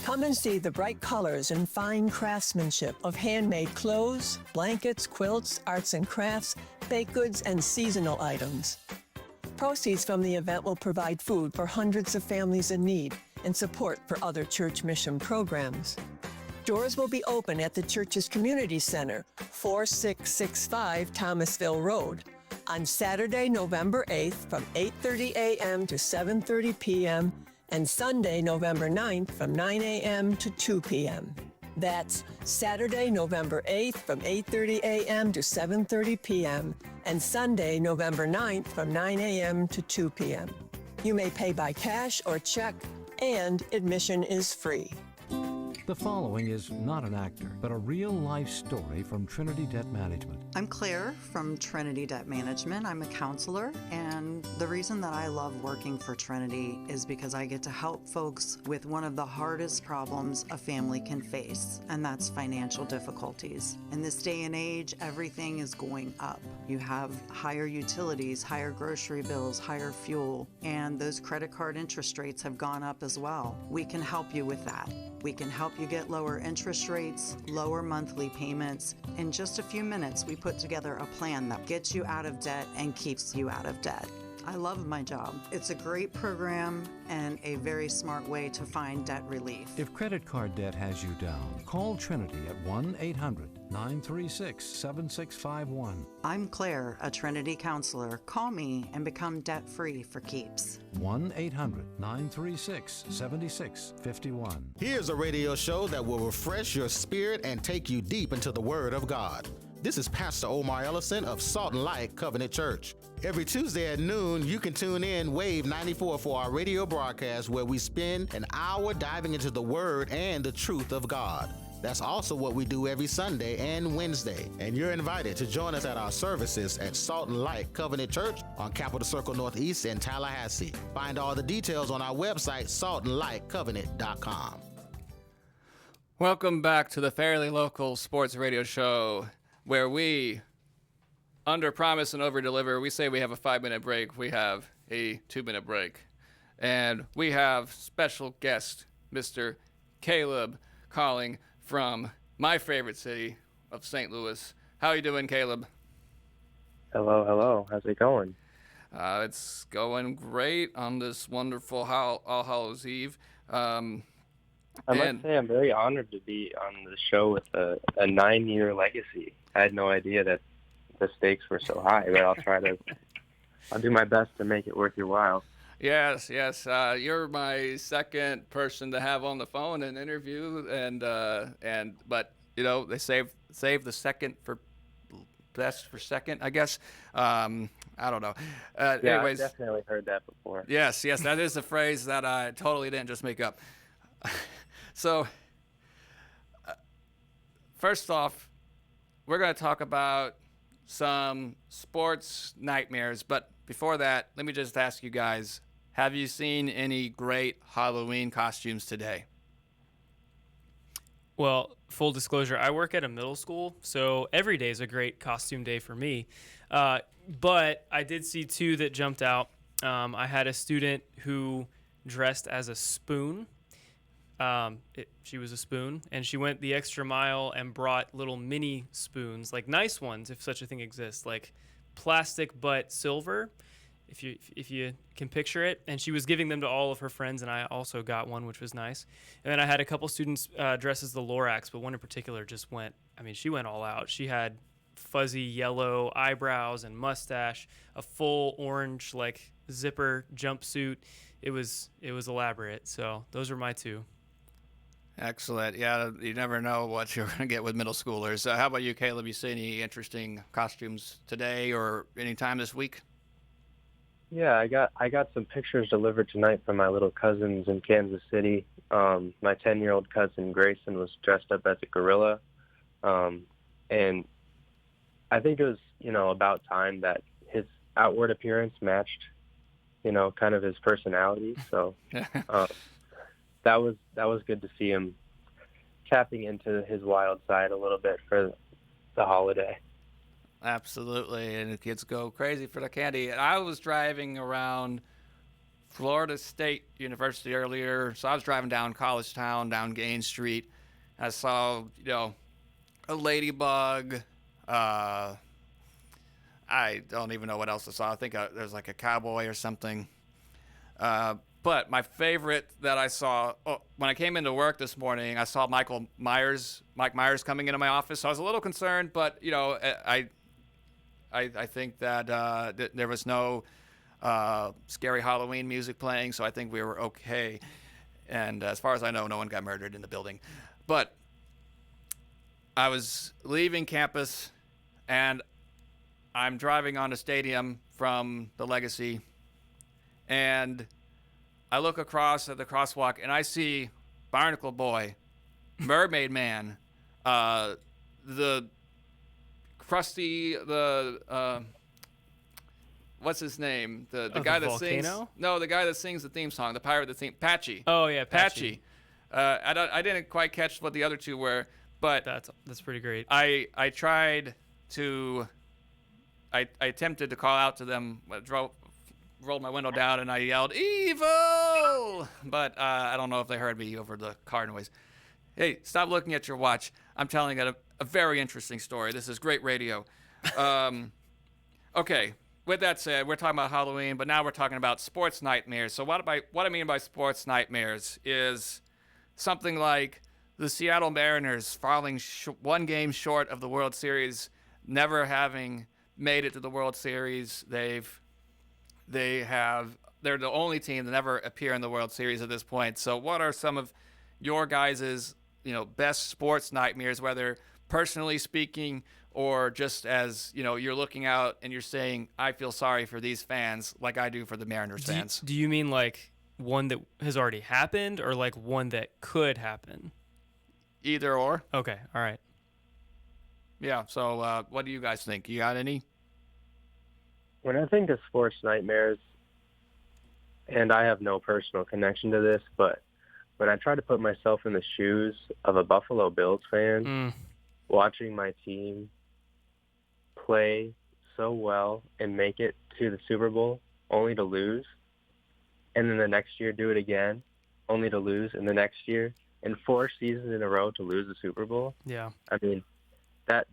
Come and see the bright colors and fine craftsmanship of handmade clothes, blankets, quilts, arts and crafts, baked goods, and seasonal items. Proceeds from the event will provide food for hundreds of families in need and support for other church mission programs. Doors will be open at the church's community center, 4665 Thomasville Road, on Saturday, November 8th from 8:30 a.m. to 7:30 p.m. and Sunday, November 9th from 9 a.m. to 2 p.m. That's Saturday, November 8th from 8:30 a.m. to 7:30 p.m. and Sunday, November 9th from 9 a.m. to 2 p.m. You may pay by cash or check, and admission is free. The following is not an actor, but a real-life story from Trinity Debt Management. I'm Claire from Trinity Debt Management. I'm a counselor, and the reason that I love working for Trinity is because I get to help folks with one of the hardest problems a family can face, and that's financial difficulties. In this day and age, everything is going up. You have higher utilities, higher grocery bills, higher fuel, and those credit card interest rates have gone up as well. We can help you with that. We can help you get lower interest rates, lower monthly payments. In just a few minutes, we put together a plan that gets you out of debt and keeps you out of debt. I love my job. It's a great program and a very smart way to find debt relief. If credit card debt has you down, call Trinity at 1-800-936-7651. I'm Claire, a Trinity counselor. Call me and become debt-free for keeps. 1-800-936-7651. Here's a radio show that will refresh your spirit and take you deep into the Word of God. This is Pastor Omar Ellison of Salt and Light Covenant Church. Every Tuesday at noon, you can tune in Wave 94 for our radio broadcast where we spend an hour diving into the Word and the truth of God. That's also what we do every Sunday and Wednesday. And you're invited to join us at our services at Salt and Light Covenant Church on Capitol Circle Northeast in Tallahassee. Find all the details on our website, saltandlightcovenant.com. Welcome back to the Fairly Local Sports Radio Show, where we under promise and over deliver. We say we have a 5-minute break. We have a 2-minute break. And we have special guest, Mr. Caleb, calling from my favorite city of St. Louis. How are you doing, Caleb? Hello. How's it going? It's going great on this wonderful All Hallows Eve. I must say I'm very honored to be on the show with a 9-year legacy. I had no idea that the stakes were so high, but I'll do my best to make it worth your while. Yes. You're my second person to have on the phone and interview, but you know they save the second for best for second, I guess. I don't know. Anyways, I've definitely heard that before. Yes, that is a phrase that I totally didn't just make up. So, first off, we're going to talk about some sports nightmares. But before that, let me just ask you guys, have you seen any great Halloween costumes today? Well, full disclosure, I work at a middle school, so every day is a great costume day for me. But I did see two that jumped out. I had a student who dressed as a spoon. She was a spoon, and she went the extra mile and brought little mini spoons, like nice ones, if such a thing exists, like plastic but silver, if you can picture it. And she was giving them to all of her friends, and I also got one, which was nice. And then I had a couple students dressed as the Lorax, but one in particular just she went all out. She had fuzzy yellow eyebrows and mustache, a full orange like zipper jumpsuit. It was elaborate. So those are my two. Excellent. Yeah, you never know what you're going to get with middle schoolers. How about you, Caleb? You see any interesting costumes today or any time this week? Yeah, I got some pictures delivered tonight from my little cousins in Kansas City. My 10-year-old cousin Grayson was dressed up as a gorilla, and I think it was about time that his outward appearance matched, kind of his personality. So that was good to see him tapping into his wild side a little bit for the holiday. Absolutely, and the kids go crazy for the candy. And I was driving around Florida State University earlier, so I was driving down College Town, down Gaines Street. I saw, a ladybug. I don't even know what else I saw. I think there's like a cowboy or something. But my favorite that I saw, when I came into work this morning, I saw Mike Myers coming into my office. So I was a little concerned, but I think that there was no scary Halloween music playing, so I think we were okay. And as far as I know, no one got murdered in the building. But I was leaving campus, and I'm driving on the stadium from the Legacy, and I look across at the crosswalk, and I see Barnacle Boy, Mermaid Man, the Krusty, what's his name? The guy that sings. No, the guy that sings the theme song, the pirate that sings. Patchy. Oh yeah, Patchy. I didn't quite catch what the other two were, but that's pretty great. I attempted to call out to them, rolled my window down, and I yelled, "Evil!" But I don't know if they heard me over the car noise. Hey, stop looking at your watch. I'm telling a very interesting story. This is great radio. Okay, with that said, we're talking about Halloween, but now we're talking about sports nightmares. So what I mean by sports nightmares is something like the Seattle Mariners falling one game short of the World Series, never having made it to the World Series. They're the only team to never appear in the World Series at this point. So what are some of your guys' best sports nightmares, whether personally speaking or just as, you're looking out and you're saying, I feel sorry for these fans like I do for the Mariners fans? Do you mean like one that has already happened or like one that could happen? Either or. Okay, all right. Yeah, so what do you guys think? You got any? When I think of sports nightmares, and I have no personal connection to this, but when I try to put myself in the shoes of a Buffalo Bills fan, watching my team play so well and make it to the Super Bowl only to lose, and then the next year do it again only to lose, and the next year, and 4 seasons in a row to lose the Super Bowl. Yeah. I mean, that's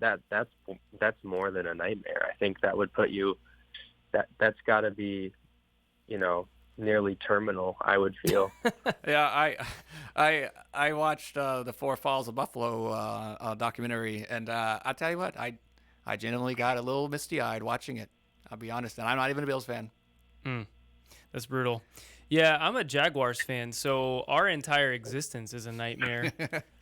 more than a nightmare. I think that would put you that's got to be, nearly terminal, I would feel. Yeah, I watched the Four Falls of Buffalo documentary, and I'll tell you what, I genuinely got a little misty-eyed watching it. I'll be honest, and I'm not even a Bills fan. That's brutal. Yeah, I'm a Jaguars fan, so our entire existence is a nightmare.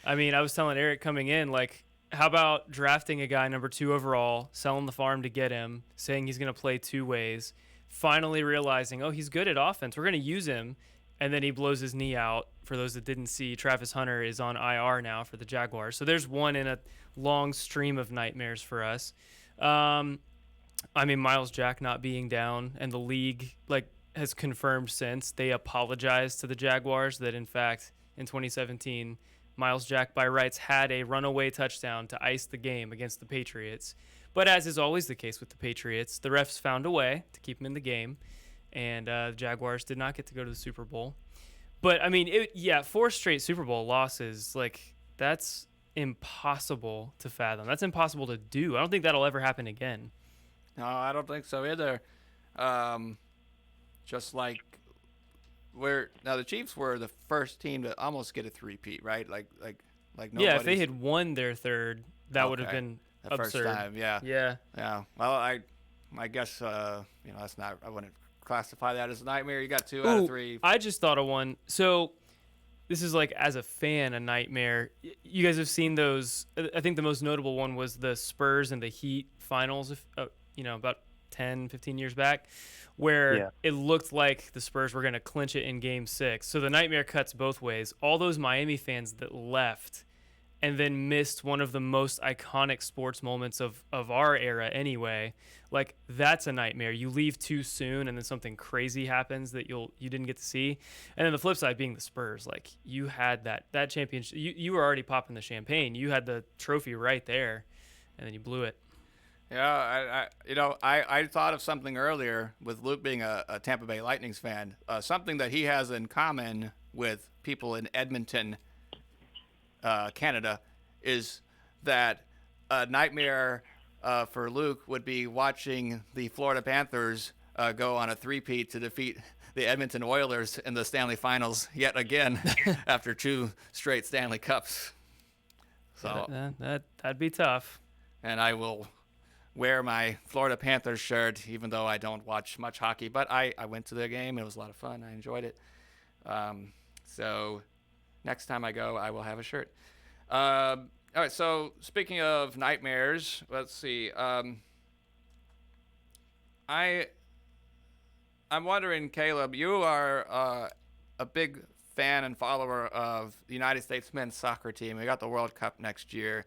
I mean, I was telling Eric coming in, like, how about drafting a guy number 2 overall, selling the farm to get him, saying he's going to play 2 ways, finally realizing, he's good at offense, we're going to use him, and then he blows his knee out. For those that didn't see, Travis Hunter is on IR now for the Jaguars. So there's one in a long stream of nightmares for us. I mean, Miles Jack not being down, and the league has confirmed since they apologized to the Jaguars that, in fact, in 2017, Miles Jack by rights had a runaway touchdown to ice the game against the Patriots. But as is always the case with the Patriots, the refs found a way to keep him in the game, and the Jaguars did not get to go to the Super Bowl. But, I mean, 4 straight Super Bowl losses, that's impossible to fathom. That's impossible to do. I don't think that'll ever happen again. No, I don't think so either. Just like the Chiefs were the first team to almost get a three-peat, right? Yeah, if they had won their third, that would have been the absurd. First time, yeah. Yeah. Well, I guess that's not. I wouldn't classify that as a nightmare. You got 2 out of 3. I just thought of one. So this is as a fan, a nightmare. You guys have seen those. I think the most notable one was the Spurs and the Heat finals. About 10, 15 years back, where it looked like the Spurs were going to clinch it in Game 6. So the nightmare cuts both ways. All those Miami fans that left and then missed one of the most iconic sports moments of our era anyway, like that's a nightmare. You leave too soon and then something crazy happens that you didn't get to see. And then the flip side being the Spurs, like you had that championship, you were already popping the champagne. You had the trophy right there and then you blew it. Yeah, I thought of something earlier with Luke being a Tampa Bay Lightnings fan. Something that he has in common with people in Edmonton, Canada, is that a nightmare for Luke would be watching the Florida Panthers go on a three-peat to defeat the Edmonton Oilers in the Stanley Finals yet again after 2 straight Stanley Cups. So That'd be tough. And I will wear my Florida Panthers shirt, even though I don't watch much hockey. But I went to the game. It was a lot of fun. I enjoyed it. So next time I go, I will have a shirt. All right, so speaking of nightmares, let's see. I'm wondering, Caleb, you are a big fan and follower of the United States men's soccer team. We got the World Cup next year,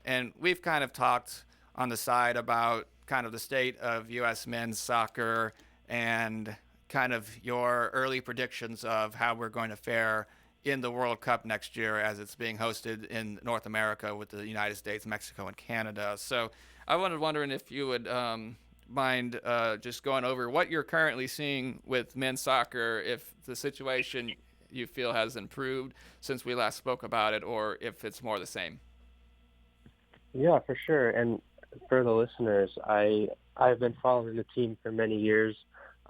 and we've kind of talked on the side about kind of the state of U.S. men's soccer and kind of your early predictions of how we're going to fare in the World Cup next year as it's being hosted in North America with the United States, Mexico, and Canada. So I was wondering if you would mind just going over what you're currently seeing with men's soccer, if the situation you feel has improved since we last spoke about it, or if it's more the same. Yeah, for sure. And for the listeners, I've been following the team for many years.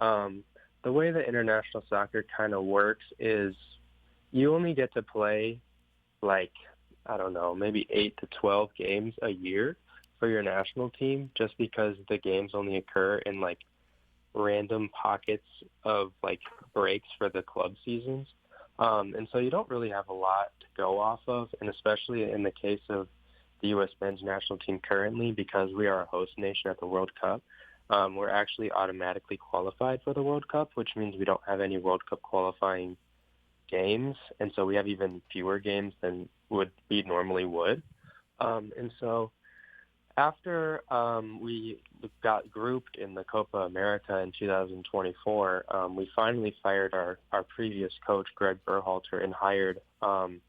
The way that international soccer kind of works is you only get to play like, I don't know, maybe 8 to 12 games a year for your national team, just because the games only occur in like random pockets of like breaks for the club seasons. And so you don't really have a lot to go off of, and especially in the case of the U.S. men's national team currently, because we are a host nation at the World Cup, we're actually automatically qualified for the World Cup, which means we don't have any World Cup qualifying games, and so we have even fewer games than we normally would. And so after we got grouped in the Copa America in 2024, we finally fired our previous coach, Greg Berhalter, and hired an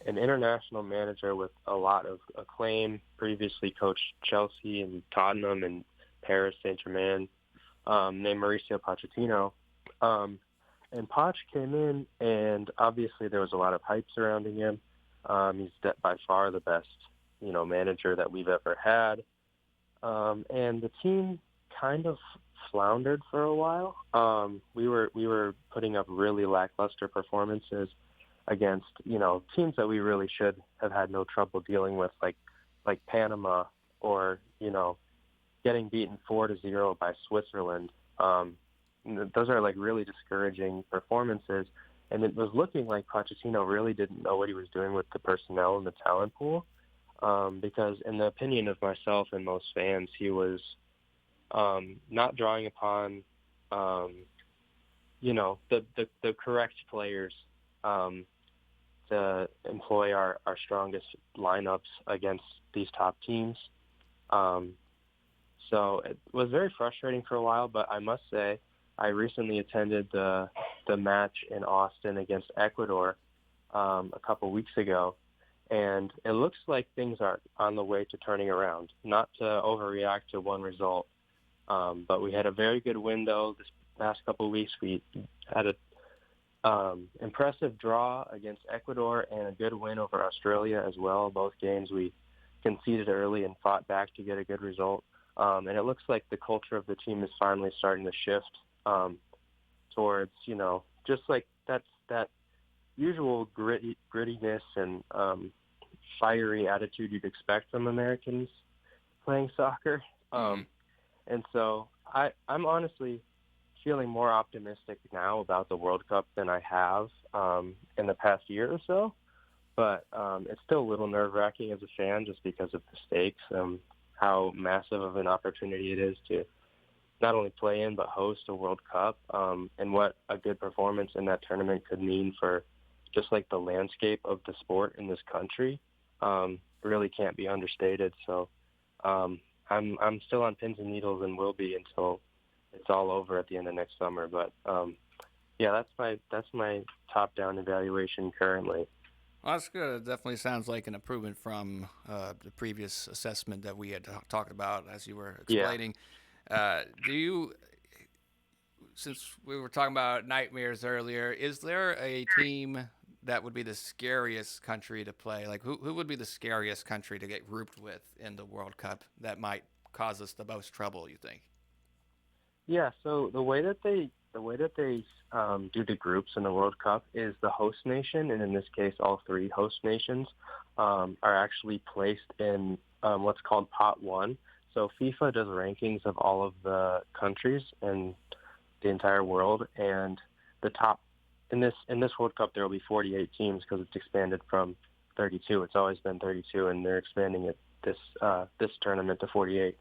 international manager with a lot of acclaim, previously coached Chelsea and Tottenham and Paris Saint-Germain, named Mauricio Pochettino. And Poch came in, and obviously there was a lot of hype surrounding him. He's by far the best, manager that we've ever had. And the team kind of floundered for a while. We were putting up really lackluster performances against, teams that we really should have had no trouble dealing with, like Panama, or, getting beaten 4-0 by Switzerland. Those are like really discouraging performances. And it was looking like Pochettino really didn't know what he was doing with the personnel and the talent pool. Because in the opinion of myself and most fans, he was not drawing upon, the correct players to employ our strongest lineups against these top teams. So it was very frustrating for a while, but I must say I recently attended the match in Austin against Ecuador a couple weeks ago, and it looks like things are on the way to turning around. Not to overreact to one result, but we had a very good window this past couple of weeks. We had an impressive draw against Ecuador and a good win over Australia as well. Both games we conceded early and fought back to get a good result. And it looks like the culture of the team is finally starting to shift towards, just like that usual grittiness and fiery attitude you'd expect from Americans playing soccer. And so I'm honestly feeling more optimistic now about the World Cup than I have in the past year or so. But it's still a little nerve-wracking as a fan just because of the stakes, how massive of an opportunity it is to not only play in but host a World Cup, and what a good performance in that tournament could mean for just like the landscape of the sport in this country really can't be understated. So I'm still on pins and needles and will be until it's all over at the end of next summer. But yeah, that's my top-down evaluation currently. Well, that's good. It definitely sounds like an improvement from the previous assessment that we had talked about as you were explaining. Yeah. Since we were talking about nightmares earlier, is there a team that would be the scariest country to play? Like, who would be the scariest country to get grouped with in the World Cup that might cause us the most trouble, you think? Yeah, so the way that they do the groups in the World Cup is the host nation, and in this case, all three host nations are actually placed in what's called Pot 1. So FIFA does rankings of all of the countries in the entire world, and the top in this World Cup there will be 48 teams because it's expanded from 32. It's always been 32, and they're expanding it this tournament to 48.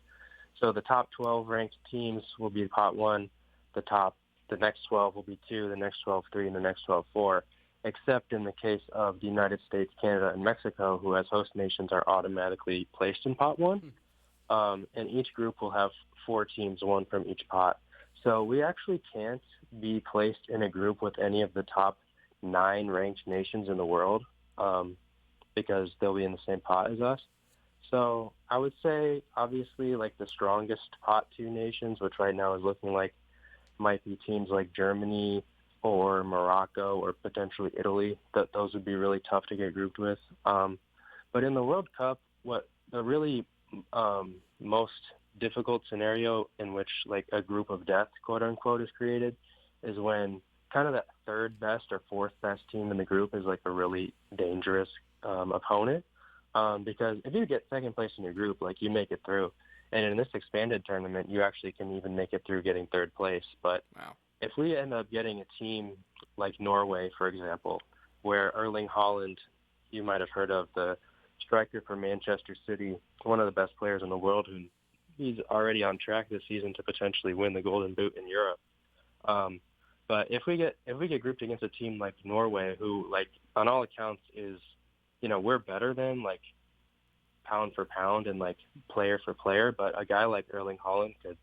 So the top 12 ranked teams will be Pot 1. The next 12 will be 2, the next 12 3, and the next 12 4. Except in the case of the United States, Canada, and Mexico, who as host nations are automatically placed in Pot 1. And each group will have 4 teams, 1 from each pot. So we actually can't be placed in a group with any of the top 9 ranked nations in the world because they'll be in the same pot as us. So I would say, obviously, like the strongest Pot 2 nations, which right now is looking like might be teams like Germany or Morocco or potentially Italy. Those would be really tough to get grouped with. But in the World Cup, what the really most difficult scenario in which like a group of death, quote unquote, is created is when kind of that third best or fourth best team in the group is like a really dangerous opponent. Because if you get second place in your group, like you make it through. And in this expanded tournament, you actually can even make it through getting third place. But if we end up getting a team like Norway, for example, where Erling Haaland, you might have heard of, the striker for Manchester City, one of the best players in the world, who he's already on track this season to potentially win the Golden Boot in Europe. But if we get grouped against a team like Norway, who like on all accounts is, you know, we're better than like pound for pound and like player for player, but a guy like Erling Haaland could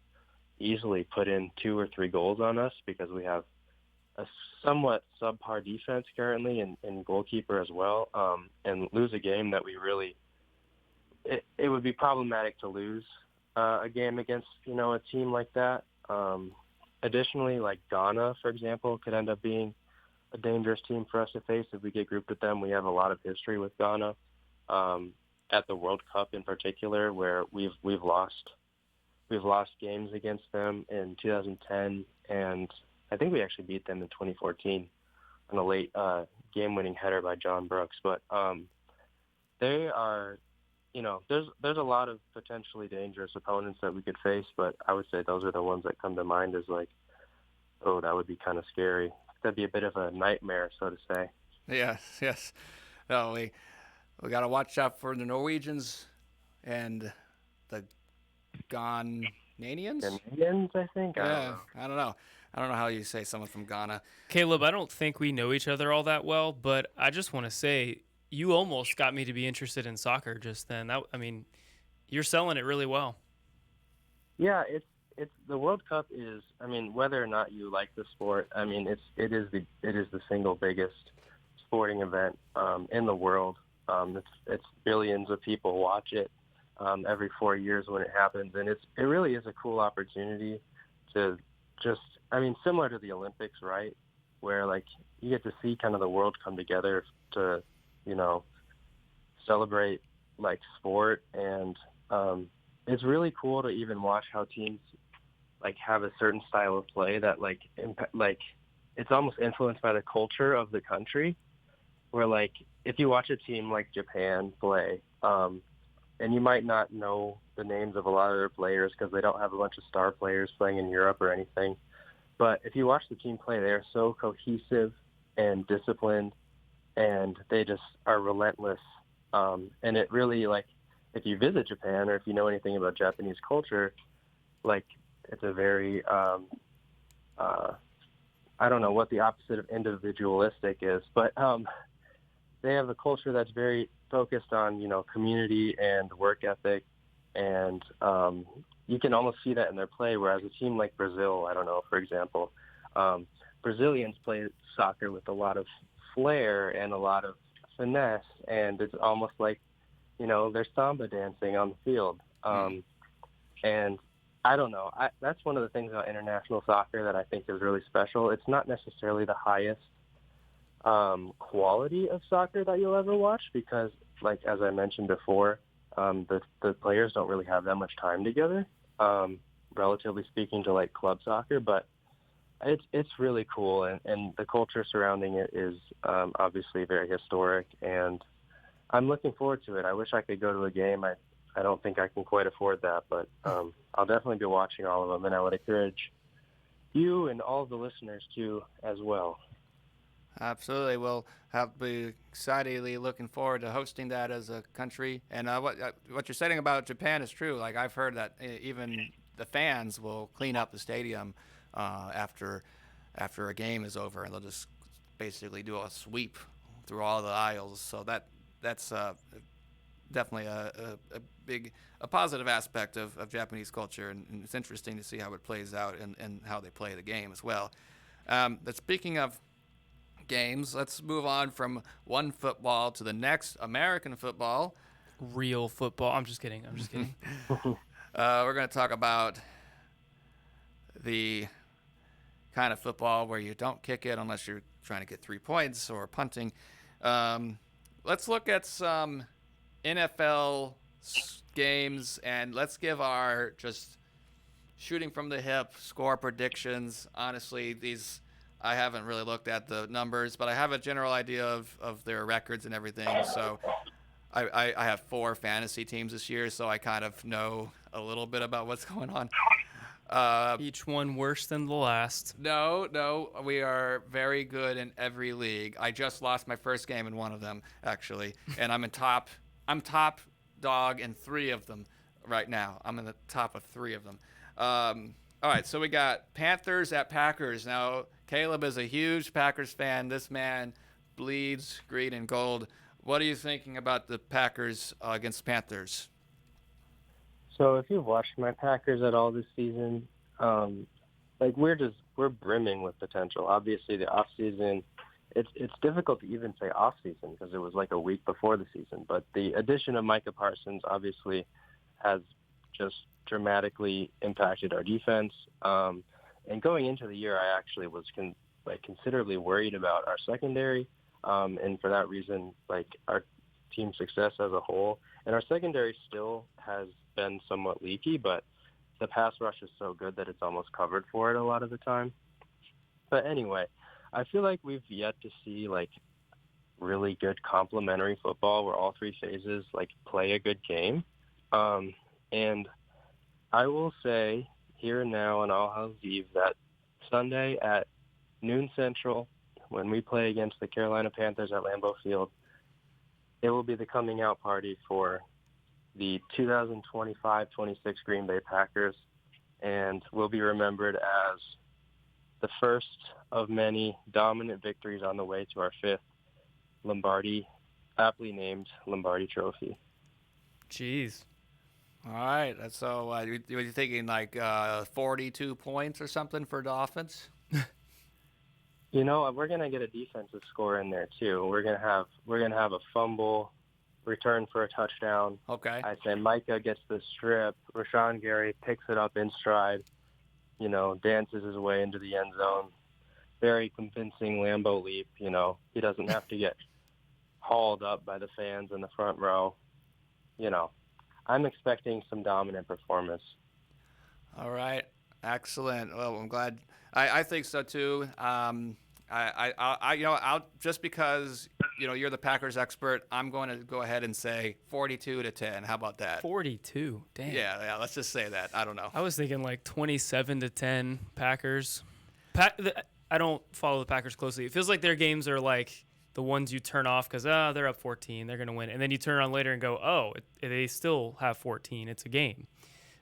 easily put in 2 or 3 goals on us because we have a somewhat subpar defense currently and goalkeeper as well, and lose a game that we really it would be problematic to lose a game against, you know, a team like that. Additionally, like Ghana, for example, could end up being a dangerous team for us to face if we get grouped with them. We have a lot of history with Ghana. At the World Cup in particular, where we've lost games against them in 2010, and I think we actually beat them in 2014 on a late game-winning header by John Brooks. But they are, you know, there's a lot of potentially dangerous opponents that we could face, but I would say those are the ones that come to mind as like, oh, that would be kind of scary. That'd be a bit of a nightmare, so to say. Yes. No, we got to watch out for the Norwegians and the Ghanaians. Ghanaians, I think. Yeah, I don't know. I don't know how you say someone from Ghana. Caleb, I don't think we know each other all that well, but I just want to say you almost got me to be interested in soccer just then. I mean, you're selling it really well. Yeah, it's the World Cup is. I mean, whether or not you like the sport, I mean, it is the single biggest sporting event in the world. It's billions of people watch it every 4 years when it happens, and it really is a cool opportunity to just, I mean, similar to the Olympics, right? Where like you get to see kind of the world come together to, you know, celebrate like sport, and it's really cool to even watch how teams like have a certain style of play that like it's almost influenced by the culture of the country. Where like if you watch a team like Japan play, and you might not know the names of a lot of their players because they don't have a bunch of star players playing in Europe or anything. But if you watch the team play, they are so cohesive and disciplined, and they just are relentless. And it really, like, if you visit Japan or if you know anything about Japanese culture, like, it's a very I don't know what the opposite of individualistic is, but they have a culture that's very focused on, community and work ethic, and you can almost see that in their play. Whereas a team like Brazil, I don't know, for example, Brazilians play soccer with a lot of flair and a lot of finesse, and it's almost like, they're samba dancing on the field. And I don't know. That's one of the things about international soccer that I think is really special. It's not necessarily the highest quality of soccer that you'll ever watch because, like as I mentioned before, the players don't really have that much time together, relatively speaking to like club soccer. But it's really cool, and the culture surrounding it is obviously very historic, and I'm looking forward to it. I wish I could go to a game. I don't think I can quite afford that, but I'll definitely be watching all of them, and I would encourage you and all of the listeners to as well. Absolutely. We'll be excitedly looking forward to hosting that as a country. And what you're saying about Japan is true. Like I've heard that even the fans will clean up the stadium after a game is over, and they'll just basically do a sweep through all the aisles. So that's definitely a positive aspect of Japanese culture, and it's interesting to see how it plays out and how they play the game as well. But speaking of games, let's move on from one football to the next, American football. Real football. I'm just kidding. We're going to talk about the kind of football where you don't kick it unless you're trying to get 3 points or punting. Let's look at some NFL games, and let's give our just shooting from the hip score predictions. Honestly, these I haven't really looked at the numbers, but I have a general idea of their records and everything. So I have 4 fantasy teams this year, so I kind of know a little bit about what's going on. Each one worse than the last. No, we are very good in every league. I just lost my first game in one of them, actually, and I'm top dog in 3 of them right now. I'm in the top of 3 of them. All right, so we got Panthers at Packers. Now, Caleb is a huge Packers fan. This man bleeds green and gold. What are you thinking about the Packers against Panthers? So if you've watched my Packers at all this season, we're brimming with potential. Obviously, the off season, it's difficult to even say off season because it was like a week before the season. But the addition of Micah Parsons obviously has just dramatically impacted our defense. And going into the year, I actually was considerably worried about our secondary, and for that reason, our team success as a whole. And our secondary still has been somewhat leaky, but the pass rush is so good that it's almost covered for it a lot of the time. But anyway, I feel like we've yet to see really good complementary football where all 3 phases play a good game. And I will say here and now on All Hallows Eve that Sunday at noon Central, when we play against the Carolina Panthers at Lambeau Field, it will be the coming out party for the 2025-26 Green Bay Packers, and will be remembered as the first of many dominant victories on the way to our 5th Lombardi, aptly named Lombardi Trophy. Jeez. All right, so you're thinking 42 points or something for Dolphins? We're gonna get a defensive score in there too. We're gonna have a fumble, return for a touchdown. Okay. I say Micah gets the strip. Rashawn Gary picks it up in stride. Dances his way into the end zone. Very convincing Lambeau leap. He doesn't have to get hauled up by the fans in the front row. I'm expecting some dominant performance. All right. Excellent. Well, I'm glad. I think so too. I'll just because you're the Packers expert, I'm going to go ahead and say 42-10. How about that? 42. Damn. Yeah. Let's just say that. I don't know. I was thinking 27-10 Packers. I don't follow the Packers closely. It feels like their games are the ones you turn off because they're up 14, they're going to win, and then you turn on later and go, they still have 14. It's a game.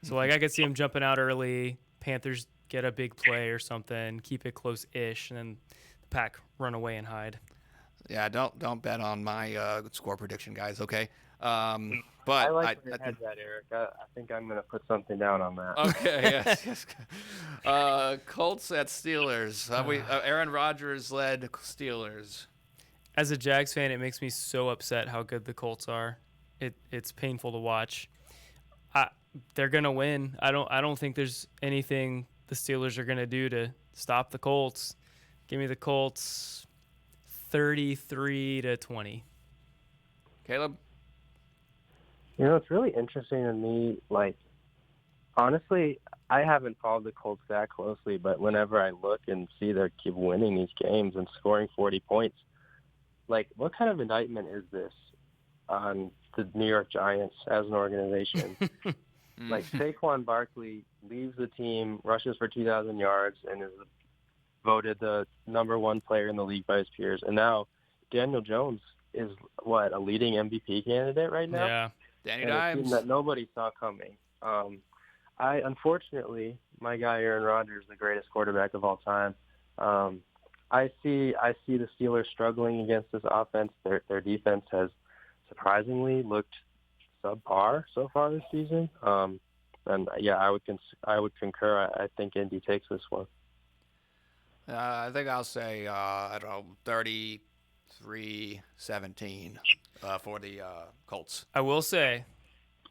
So I could see them jumping out early. Panthers get a big play or something, keep it close-ish, and then the Pack run away and hide. Yeah, don't bet on my score prediction, guys. Okay. I But like where your head's at, Eric. I think I'm going to put something down on that. Okay. Yes. Colts at Steelers. Aaron Rodgers led Steelers. As a Jags fan, it makes me so upset how good the Colts are. It's painful to watch. They're gonna win. I don't think there's anything the Steelers are gonna do to stop the Colts. Give me the Colts 33-20. Caleb? You know, it's really interesting to me. Like, honestly, I haven't followed the Colts that closely, but whenever I look and see they keep winning these games and scoring 40 points, like, what kind of indictment is this on the New York Giants as an organization? Like, Saquon Barkley leaves the team, rushes for 2,000 yards, and is voted the number one player in the league by his peers. And now Daniel Jones is, a leading MVP candidate right now? Yeah. Danny and a team Dimes. that nobody saw coming. Unfortunately, my guy Aaron Rodgers, the greatest quarterback of all time. I see the Steelers struggling against this offense. Their defense has surprisingly looked subpar so far this season. And yeah, I would concur. I think Indy takes this one. I think I'll say 33-17 for the Colts. I will say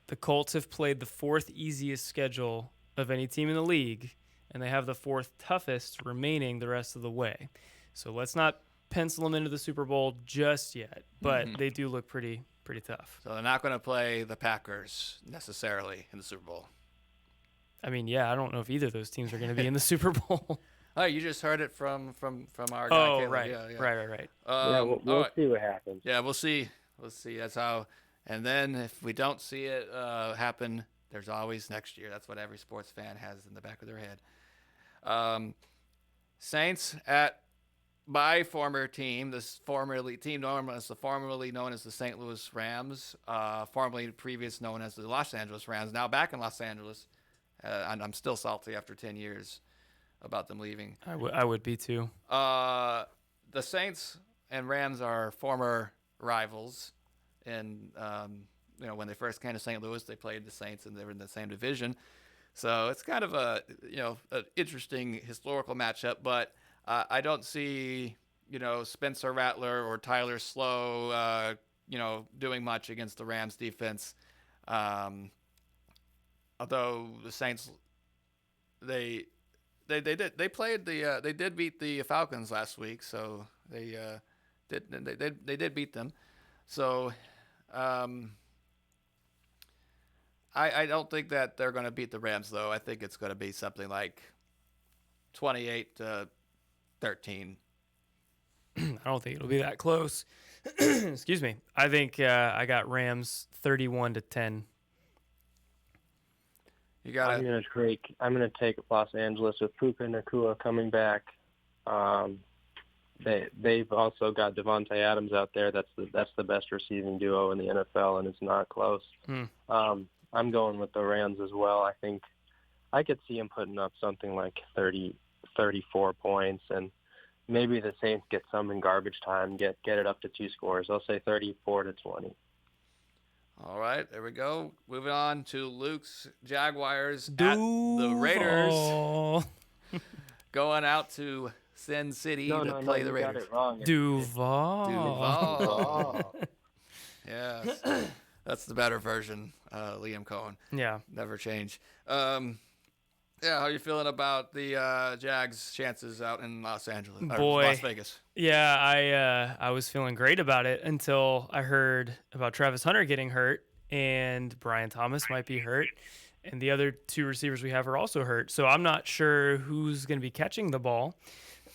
the Colts have played the fourth easiest schedule of any team in the league, and they have the fourth toughest remaining the rest of the way. So let's not pencil them into the Super Bowl just yet, but they do look pretty tough. So they're not going to play the Packers necessarily in the Super Bowl. I mean, yeah, I don't know if either of those teams are going to be in the Super Bowl. Oh, you just heard it from our guy. Oh, Caleb. right. Yeah. Right. We'll see what happens. Yeah, we'll see. That's how. And then if we don't see it happen, there's always next year. That's what every sports fan has in the back of their head. Saints at my former team, this formerly known as the St. Louis Rams, formerly previous known as the Los Angeles Rams, now back in Los Angeles. And I'm still salty after 10 years about them leaving. I would be too. The Saints and Rams are former rivals, and when they first came to St. Louis, they played the Saints, and they were in the same division. So it's kind of an interesting historical matchup. But I don't see Spencer Rattler or Tyler Slow doing much against the Rams defense. Although the Saints, they did beat the Falcons last week, so they did beat them. So I don't think that they're going to beat the Rams, though. I think it's going to be something like 28-13. I don't think it'll be that close. Excuse me. I think I got Rams 31-10. I'm gonna take Los Angeles with Puka Nacua coming back. They've also got Devontae Adams out there. That's the best receiving duo in the NFL, and it's not close. I'm going with the Rams as well. I think I could see them putting up something like 30, 34 points, and maybe the Saints get some in garbage time, get it up to 2 scores. I'll say 34-20. All right, there we go. Moving on to Luke's Jaguars at the Raiders. Going out to Sin City to play the Raiders. Got it wrong. Duval. Yes, that's the better version, Liam Cohen. Yeah. Never change. Yeah, how are you feeling about the Jags' chances out in Los Angeles? Or Las Vegas. Yeah, I was feeling great about it until I heard about Travis Hunter getting hurt and Brian Thomas might be hurt, and the other 2 receivers we have are also hurt. So I'm not sure who's going to be catching the ball.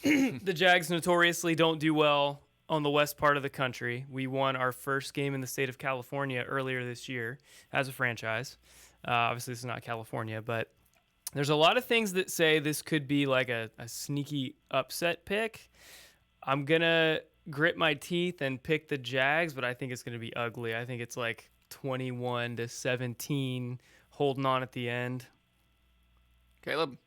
The Jags notoriously don't do well on the west part of the country. We won our first game in the state of California earlier this year as a franchise. Obviously, this is not California, but there's a lot of things that say this could be like a sneaky upset pick. I'm going to grit my teeth and pick the Jags, but I think it's going to be ugly. I think it's like 21-17, holding on at the end. Caleb?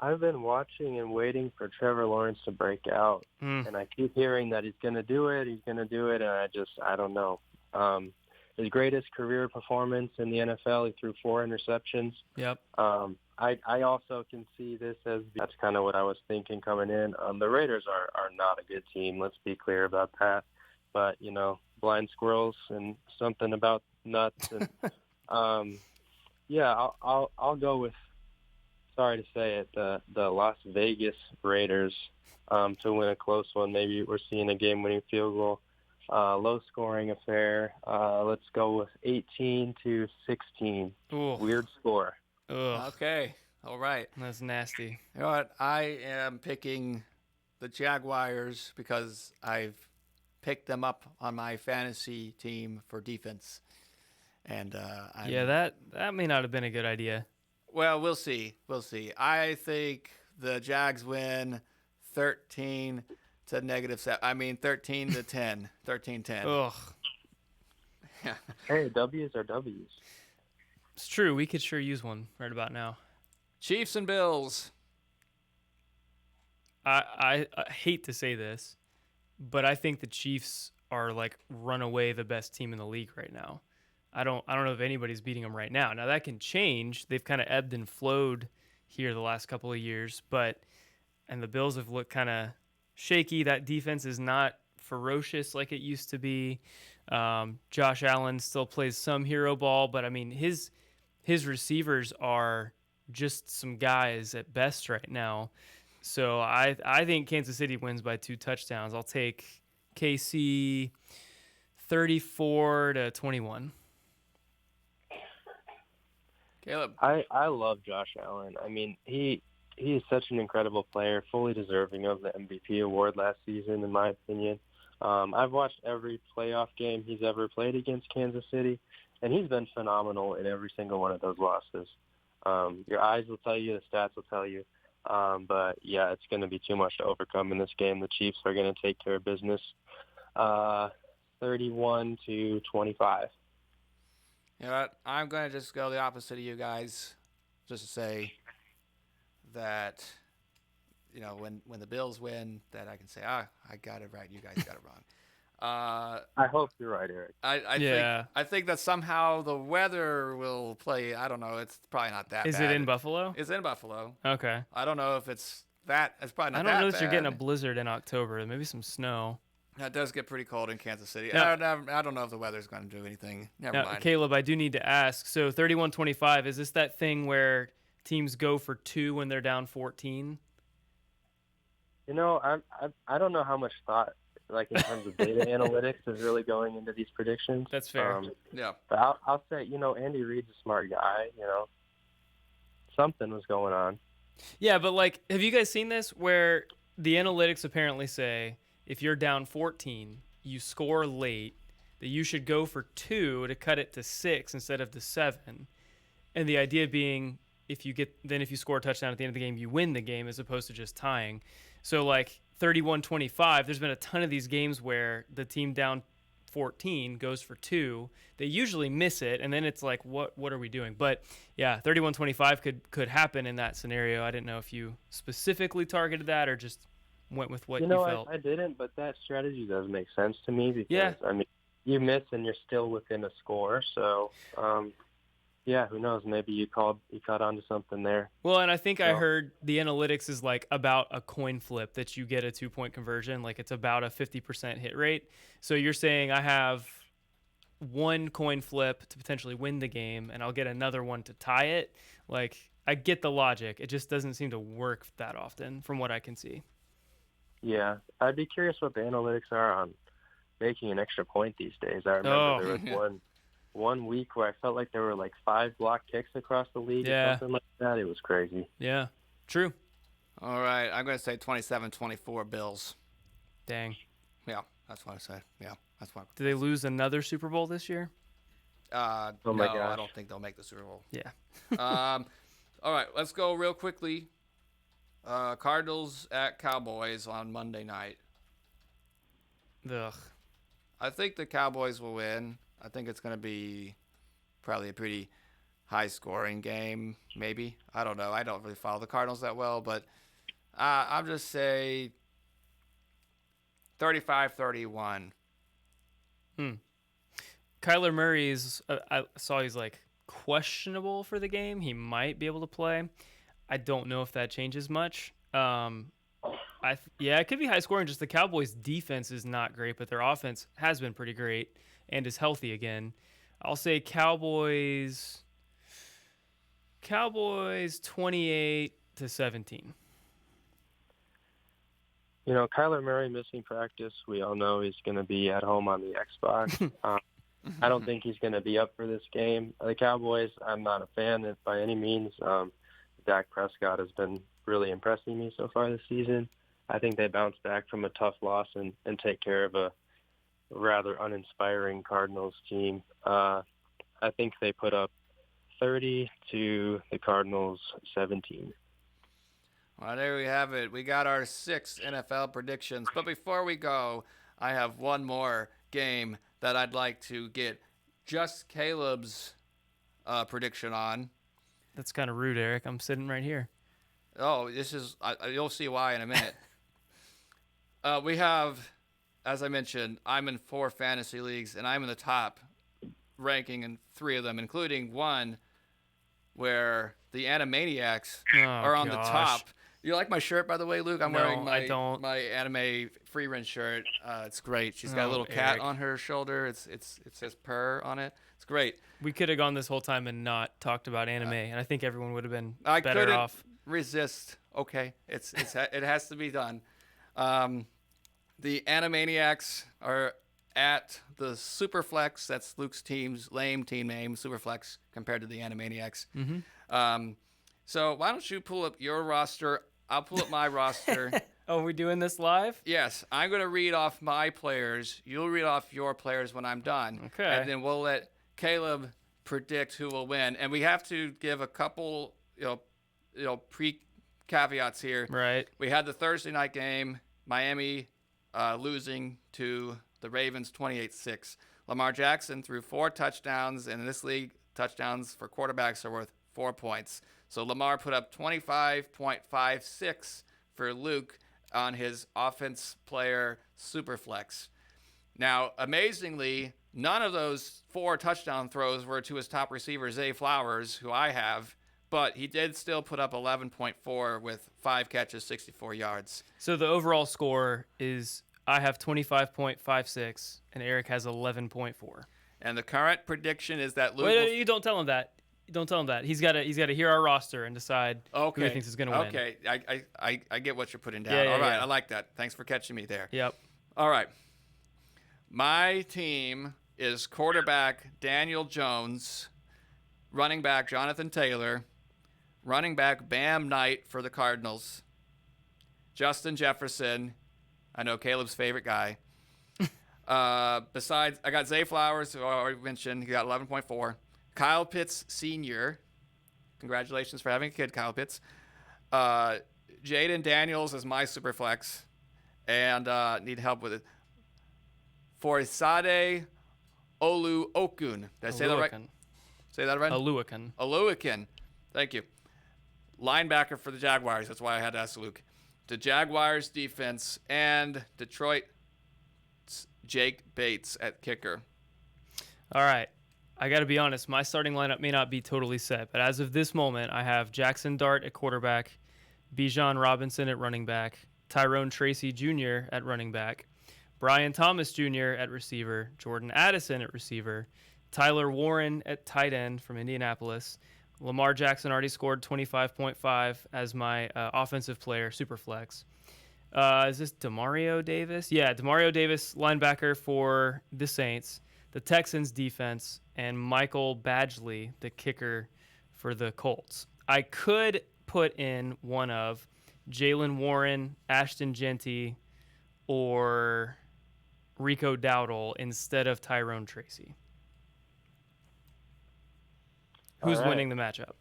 I've been watching and waiting for Trevor Lawrence to break out, and I keep hearing that he's going to do it, and I don't know. His greatest career performance in the NFL, he threw 4 interceptions. Yep. I also can see this as that's kind of what I was thinking coming in. The Raiders are not a good team. Let's be clear about that. But, blind squirrels and something about nuts. And, yeah, I'll go with, sorry to say it, the Las Vegas Raiders to win a close one. Maybe we're seeing a game-winning field goal. Low-scoring affair. Let's go with 18-16. Ooh. Weird score. Ugh. Okay. All right. That's nasty. You know what? I am picking the Jaguars because I've picked them up on my fantasy team for defense. And that may not have been a good idea. Well, we'll see. I think the Jags win 13 to -7. I mean 13 to 10. 13-10. Ugh. Yeah. Hey, W's are W's. It's true. We could sure use one right about now. Chiefs and Bills. I hate to say this, but I think the Chiefs are like runaway the best team in the league right now. I don't know if anybody's beating them right now. Now that can change. They've kind of ebbed and flowed here the last couple of years, and the Bills have looked kind of shaky. That defense is not ferocious like it used to be. Josh Allen still plays some hero ball, but I mean his receivers are just some guys at best right now. So I think Kansas City wins by 2 touchdowns. I'll take KC 34-21. Caleb. I love Josh Allen. I mean, he is such an incredible player, fully deserving of the MVP award last season, in my opinion. I've watched every playoff game he's ever played against Kansas City, and he's been phenomenal in every single one of those losses. Your eyes will tell you, the stats will tell you. But, yeah, it's going to be too much to overcome in this game. The Chiefs are going to take care of business 31-25. You know what? I'm going to just go the opposite of you guys, just to say that, when the Bills win, that I can say, I got it right. You guys got it wrong. I hope you're right, Eric. I think that somehow the weather will play. I don't know. It's probably not that bad. Is it in Buffalo? It's in Buffalo. Okay. I don't know if it's that. It's probably not that bad. I don't know that you're getting a blizzard in October. Maybe some snow. It does get pretty cold in Kansas City. Now, I don't know if the weather's going to do anything. Never mind. Caleb, I do need to ask. So 31-25, is this that thing where teams go for 2 when they're down 14? I don't know how much thought, like in terms of data analytics, is really going into these predictions. That's fair. Yeah. But I'll say, Andy Reid's a smart guy. Something was going on. Yeah, but have you guys seen this where the analytics apparently say if you're down 14, you score late, that you should go for 2 to cut it to 6 instead of to 7. And the idea being if you score a touchdown at the end of the game, you win the game as opposed to just tying. So 31-25, there's been a ton of these games where the team down 14 goes for 2. They usually miss it, and then it's like, what are we doing? But yeah, 31-25 could happen in that scenario. I didn't know if you specifically targeted that or just went with what you felt. I didn't, but that strategy does make sense to me because, I mean, you miss and you're still within a score. So, yeah, who knows? Maybe you caught onto something there. Well, and I think I heard the analytics is about a coin flip that you get a 2-point conversion. It's about a 50% hit rate. So you're saying I have one coin flip to potentially win the game, and I'll get another one to tie it. I get the logic. It just doesn't seem to work that often from what I can see. Yeah, I'd be curious what the analytics are on making an extra point these days. I remember there was one week where I felt like there were 5 block kicks across the league or something like that. It was crazy. Yeah, true. All right, I'm going to say 27-24 Bills. Dang. Yeah, that's what I say. Yeah, that's what. Do they lose another Super Bowl this year? No, I don't think they'll make the Super Bowl. Yeah. All right, let's go real quickly. Cardinals at Cowboys on Monday night. Ugh. I think the Cowboys will win. I think it's going to be probably a pretty high-scoring game, maybe. I don't know. I don't really follow the Cardinals that well, but I'll just say 35-31. Kyler Murray's, I saw he's like questionable for the game. He might be able to play. I don't know if that changes much. It could be high scoring. Just the Cowboys' defense is not great, but their offense has been pretty great and is healthy again. I'll say Cowboys 28-17. Kyler Murray missing practice. We all know he's going to be at home on the Xbox. I don't think he's going to be up for this game. The Cowboys, I'm not a fan by any means. Dak Prescott has been really impressing me so far this season. I think they bounce back from a tough loss and take care of a rather uninspiring Cardinals team. I think they put up 30 to the Cardinals 17. Well, there we have it. We got our 6 NFL predictions. But before we go, I have one more game that I'd like to get just Caleb's prediction on. That's kind of rude, Eric. I'm sitting right here. Oh, you'll see why in a minute. We have, as I mentioned, I'm in 4 fantasy leagues, and I'm in the top ranking in 3 of them, including one where the Animaniacs are on the top. You like my shirt, by the way, Luke? I'm wearing my anime free run shirt. It's great. She's got a little cat on her shoulder. It says purr on it. It's great. We could have gone this whole time and not talked about anime, and I think everyone would have been I better couldn't off. Resist. Okay, it has to be done. The Animaniacs are at the Superflex. That's Luke's team's lame team name, Superflex, compared to the Animaniacs. Mm-hmm. So why don't you pull up your roster? I'll pull up my roster. Oh, we're doing this live? Yes, I'm going to read off my players. You'll read off your players when I'm done. Okay. And then we'll let Caleb predict who will win. And we have to give a couple, pre-caveats here. Right. We had the Thursday night game, Miami losing to the Ravens 28-6. Lamar Jackson threw 4 touchdowns, and in this league, touchdowns for quarterbacks are worth 4 points. So Lamar put up 25.56 for Luke on his offense player Superflex. Now, amazingly, none of those 4 touchdown throws were to his top receiver, Zay Flowers, who I have, but he did still put up 11.4 with 5 catches, 64 yards. So the overall score is I have 25.56 and Eric has 11.4. And the current prediction is that Luke. Wait, you don't tell him that. Don't tell him that. He's got to hear our roster and decide who he thinks is going to win. Okay, I get what you're putting down. Yeah, All right, yeah. I like that. Thanks for catching me there. Yep. All right. My team is quarterback Daniel Jones, running back Jonathan Taylor, running back Bam Knight for the Cardinals, Justin Jefferson, I know Caleb's favorite guy. Besides, I got Zay Flowers, who I already mentioned. He got 11.4. Kyle Pitts Sr. Congratulations for having a kid, Kyle Pitts. Jaden Daniels is my super flex, and need help with it. For Sade Oluokun. Did I say that right? Say that right? Oluokun. Thank you. Linebacker for the Jaguars. That's why I had to ask Luke. The Jaguars defense and Detroit Jake Bates at kicker. All right. I got to be honest, my starting lineup may not be totally set, but as of this moment, I have Jackson Dart at quarterback, Bijan Robinson at running back, Tyrone Tracy Jr. at running back, Brian Thomas Jr. at receiver, Jordan Addison at receiver, Tyler Warren at tight end from Indianapolis. Lamar Jackson already scored 25.5 as my offensive player, super flex. Is this Demario Davis? Yeah, Demario Davis, linebacker for the Saints. The Texans defense, and Michael Badgley, the kicker for the Colts. I could put in one of Jalen Warren, Ashton Genty, or Rico Dowdle instead of Tyrone Tracy. Who's winning the matchup?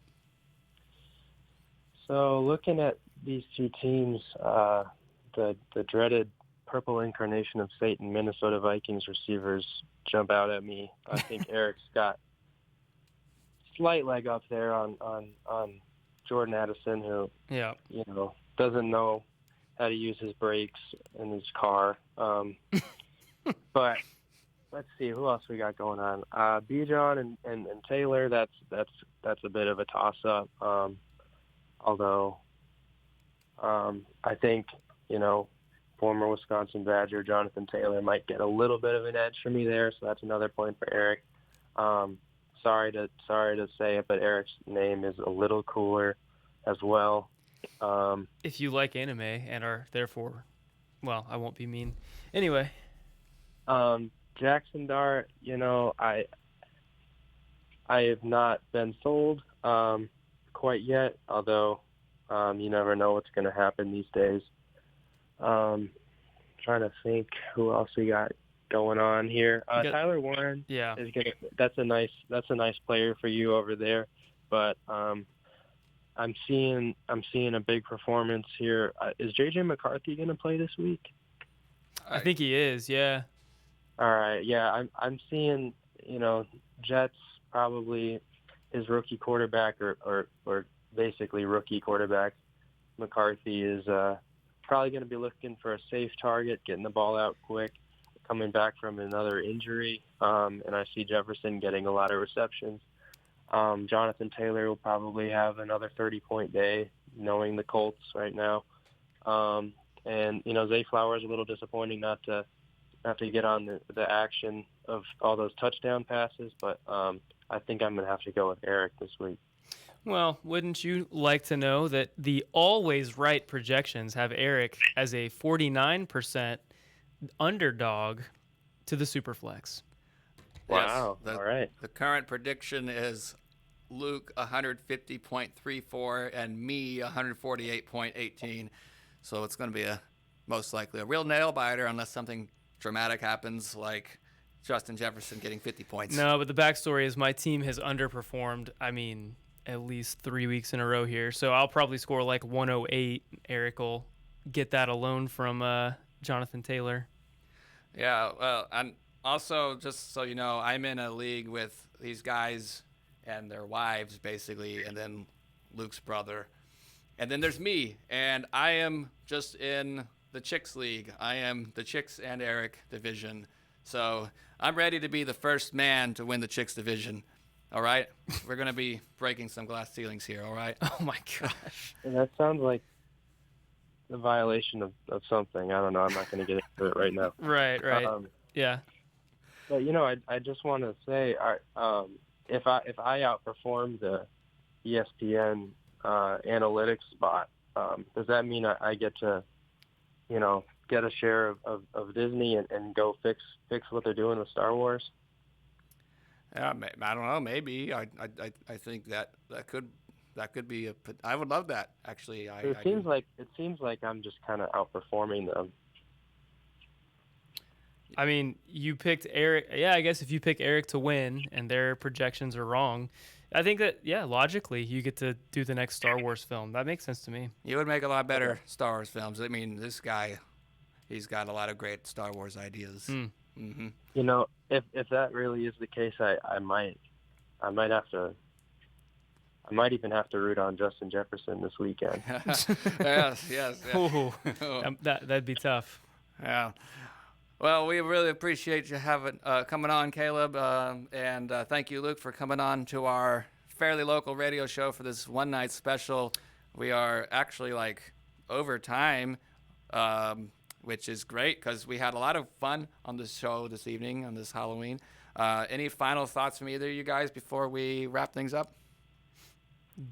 So looking at these two teams, the dreaded purple incarnation of Satan, Minnesota Vikings receivers jump out at me. I think Eric's got slight leg up there on Jordan Addison, who doesn't know how to use his brakes in his car. But let's see who else we got going on. Bijan and Taylor. That's a bit of a toss up. Although I think former Wisconsin Badger Jonathan Taylor might get a little bit of an edge for me there. So that's another point for Eric. Sorry to say it, but Eric's name is a little cooler as well. If you like anime and are therefore, well, I won't be mean. Anyway. Jackson Dart, I have not been sold quite yet, although you never know what's going to happen these days. Trying to think who else we got going on here. Tyler Warren is gonna. That's a nice player for you over there, but I'm seeing a big performance here. Is JJ McCarthy going to play this week? I think he is. Yeah. All right. Yeah, I'm seeing Jets probably his rookie quarterback or basically rookie quarterback McCarthy is probably going to be looking for a safe target, getting the ball out quick, coming back from another injury, and I see Jefferson getting a lot of receptions. Jonathan Taylor will probably have another 30-point day, knowing the Colts right now. And Zay Flowers a little disappointing not to get on the action of all those touchdown passes, but I think I'm going to have to go with Eric this week. Well, wouldn't you like to know that the always right projections have Eric as a 49% underdog to the Superflex? Wow. Yes, all right. The current prediction is Luke 150.34 and me 148.18. So it's going to be most likely a real nail biter unless something dramatic happens like Justin Jefferson getting 50 points. No, but the backstory is my team has underperformed, at least 3 weeks in a row here. So I'll probably score like 108. Eric will get that alone from Jonathan Taylor. Yeah, well, and also, just so you know, I'm in a league with these guys and their wives, basically, and then Luke's brother. And then there's me, and I am just in the Chicks League. I am the Chicks and Eric division. So I'm ready to be the first man to win the Chicks division. All right? We're going to be breaking some glass ceilings here, all right? Oh, my gosh. And that sounds like a violation of something. I don't know. I'm not going to get into it right now. Right. Yeah. But, I just want to say, if I outperform the ESPN analytics spot, does that mean I get to, get a share of Disney and go fix what they're doing with Star Wars? Yeah, I don't know. Maybe I think that could be I would love that actually. It seems like I'm just kind of outperforming them. You picked Eric. Yeah, I guess if you pick Eric to win and their projections are wrong, I think that logically you get to do the next Star Wars film. That makes sense to me. You would make a lot better Star Wars films. This guy, he's got a lot of great Star Wars ideas. Mm-hmm. If that really is the case, I might even have to root on Justin Jefferson this weekend. yes. Ooh, that'd be tough. Yeah. Well, we really appreciate you coming on, Caleb, and thank you, Luke, for coming on to our fairly local radio show for this one-night special. We are actually over time, which is great because we had a lot of fun on this show this evening on this Halloween. Any final thoughts from either of you guys before we wrap things up?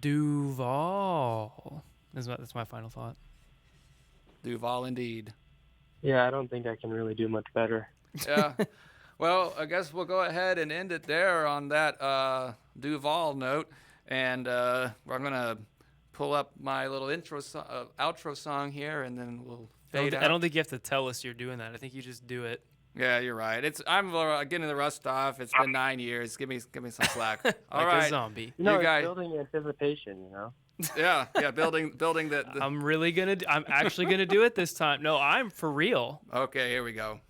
Duval. That's my final thought. Duval, indeed. Yeah, I don't think I can really do much better. Yeah. Well, I guess we'll go ahead and end it there on that Duval note. And we're going to pull up my little outro song here, and then we'll fade out. I don't think you have to tell us you're doing that. I think you just do it. Yeah, you're right. I'm getting the rust off. It's been 9 years. Give me some slack. All like right. a zombie. You guys building anticipation. Yeah. Building the. I'm actually gonna do it this time. No, I'm for real. Okay, here we go.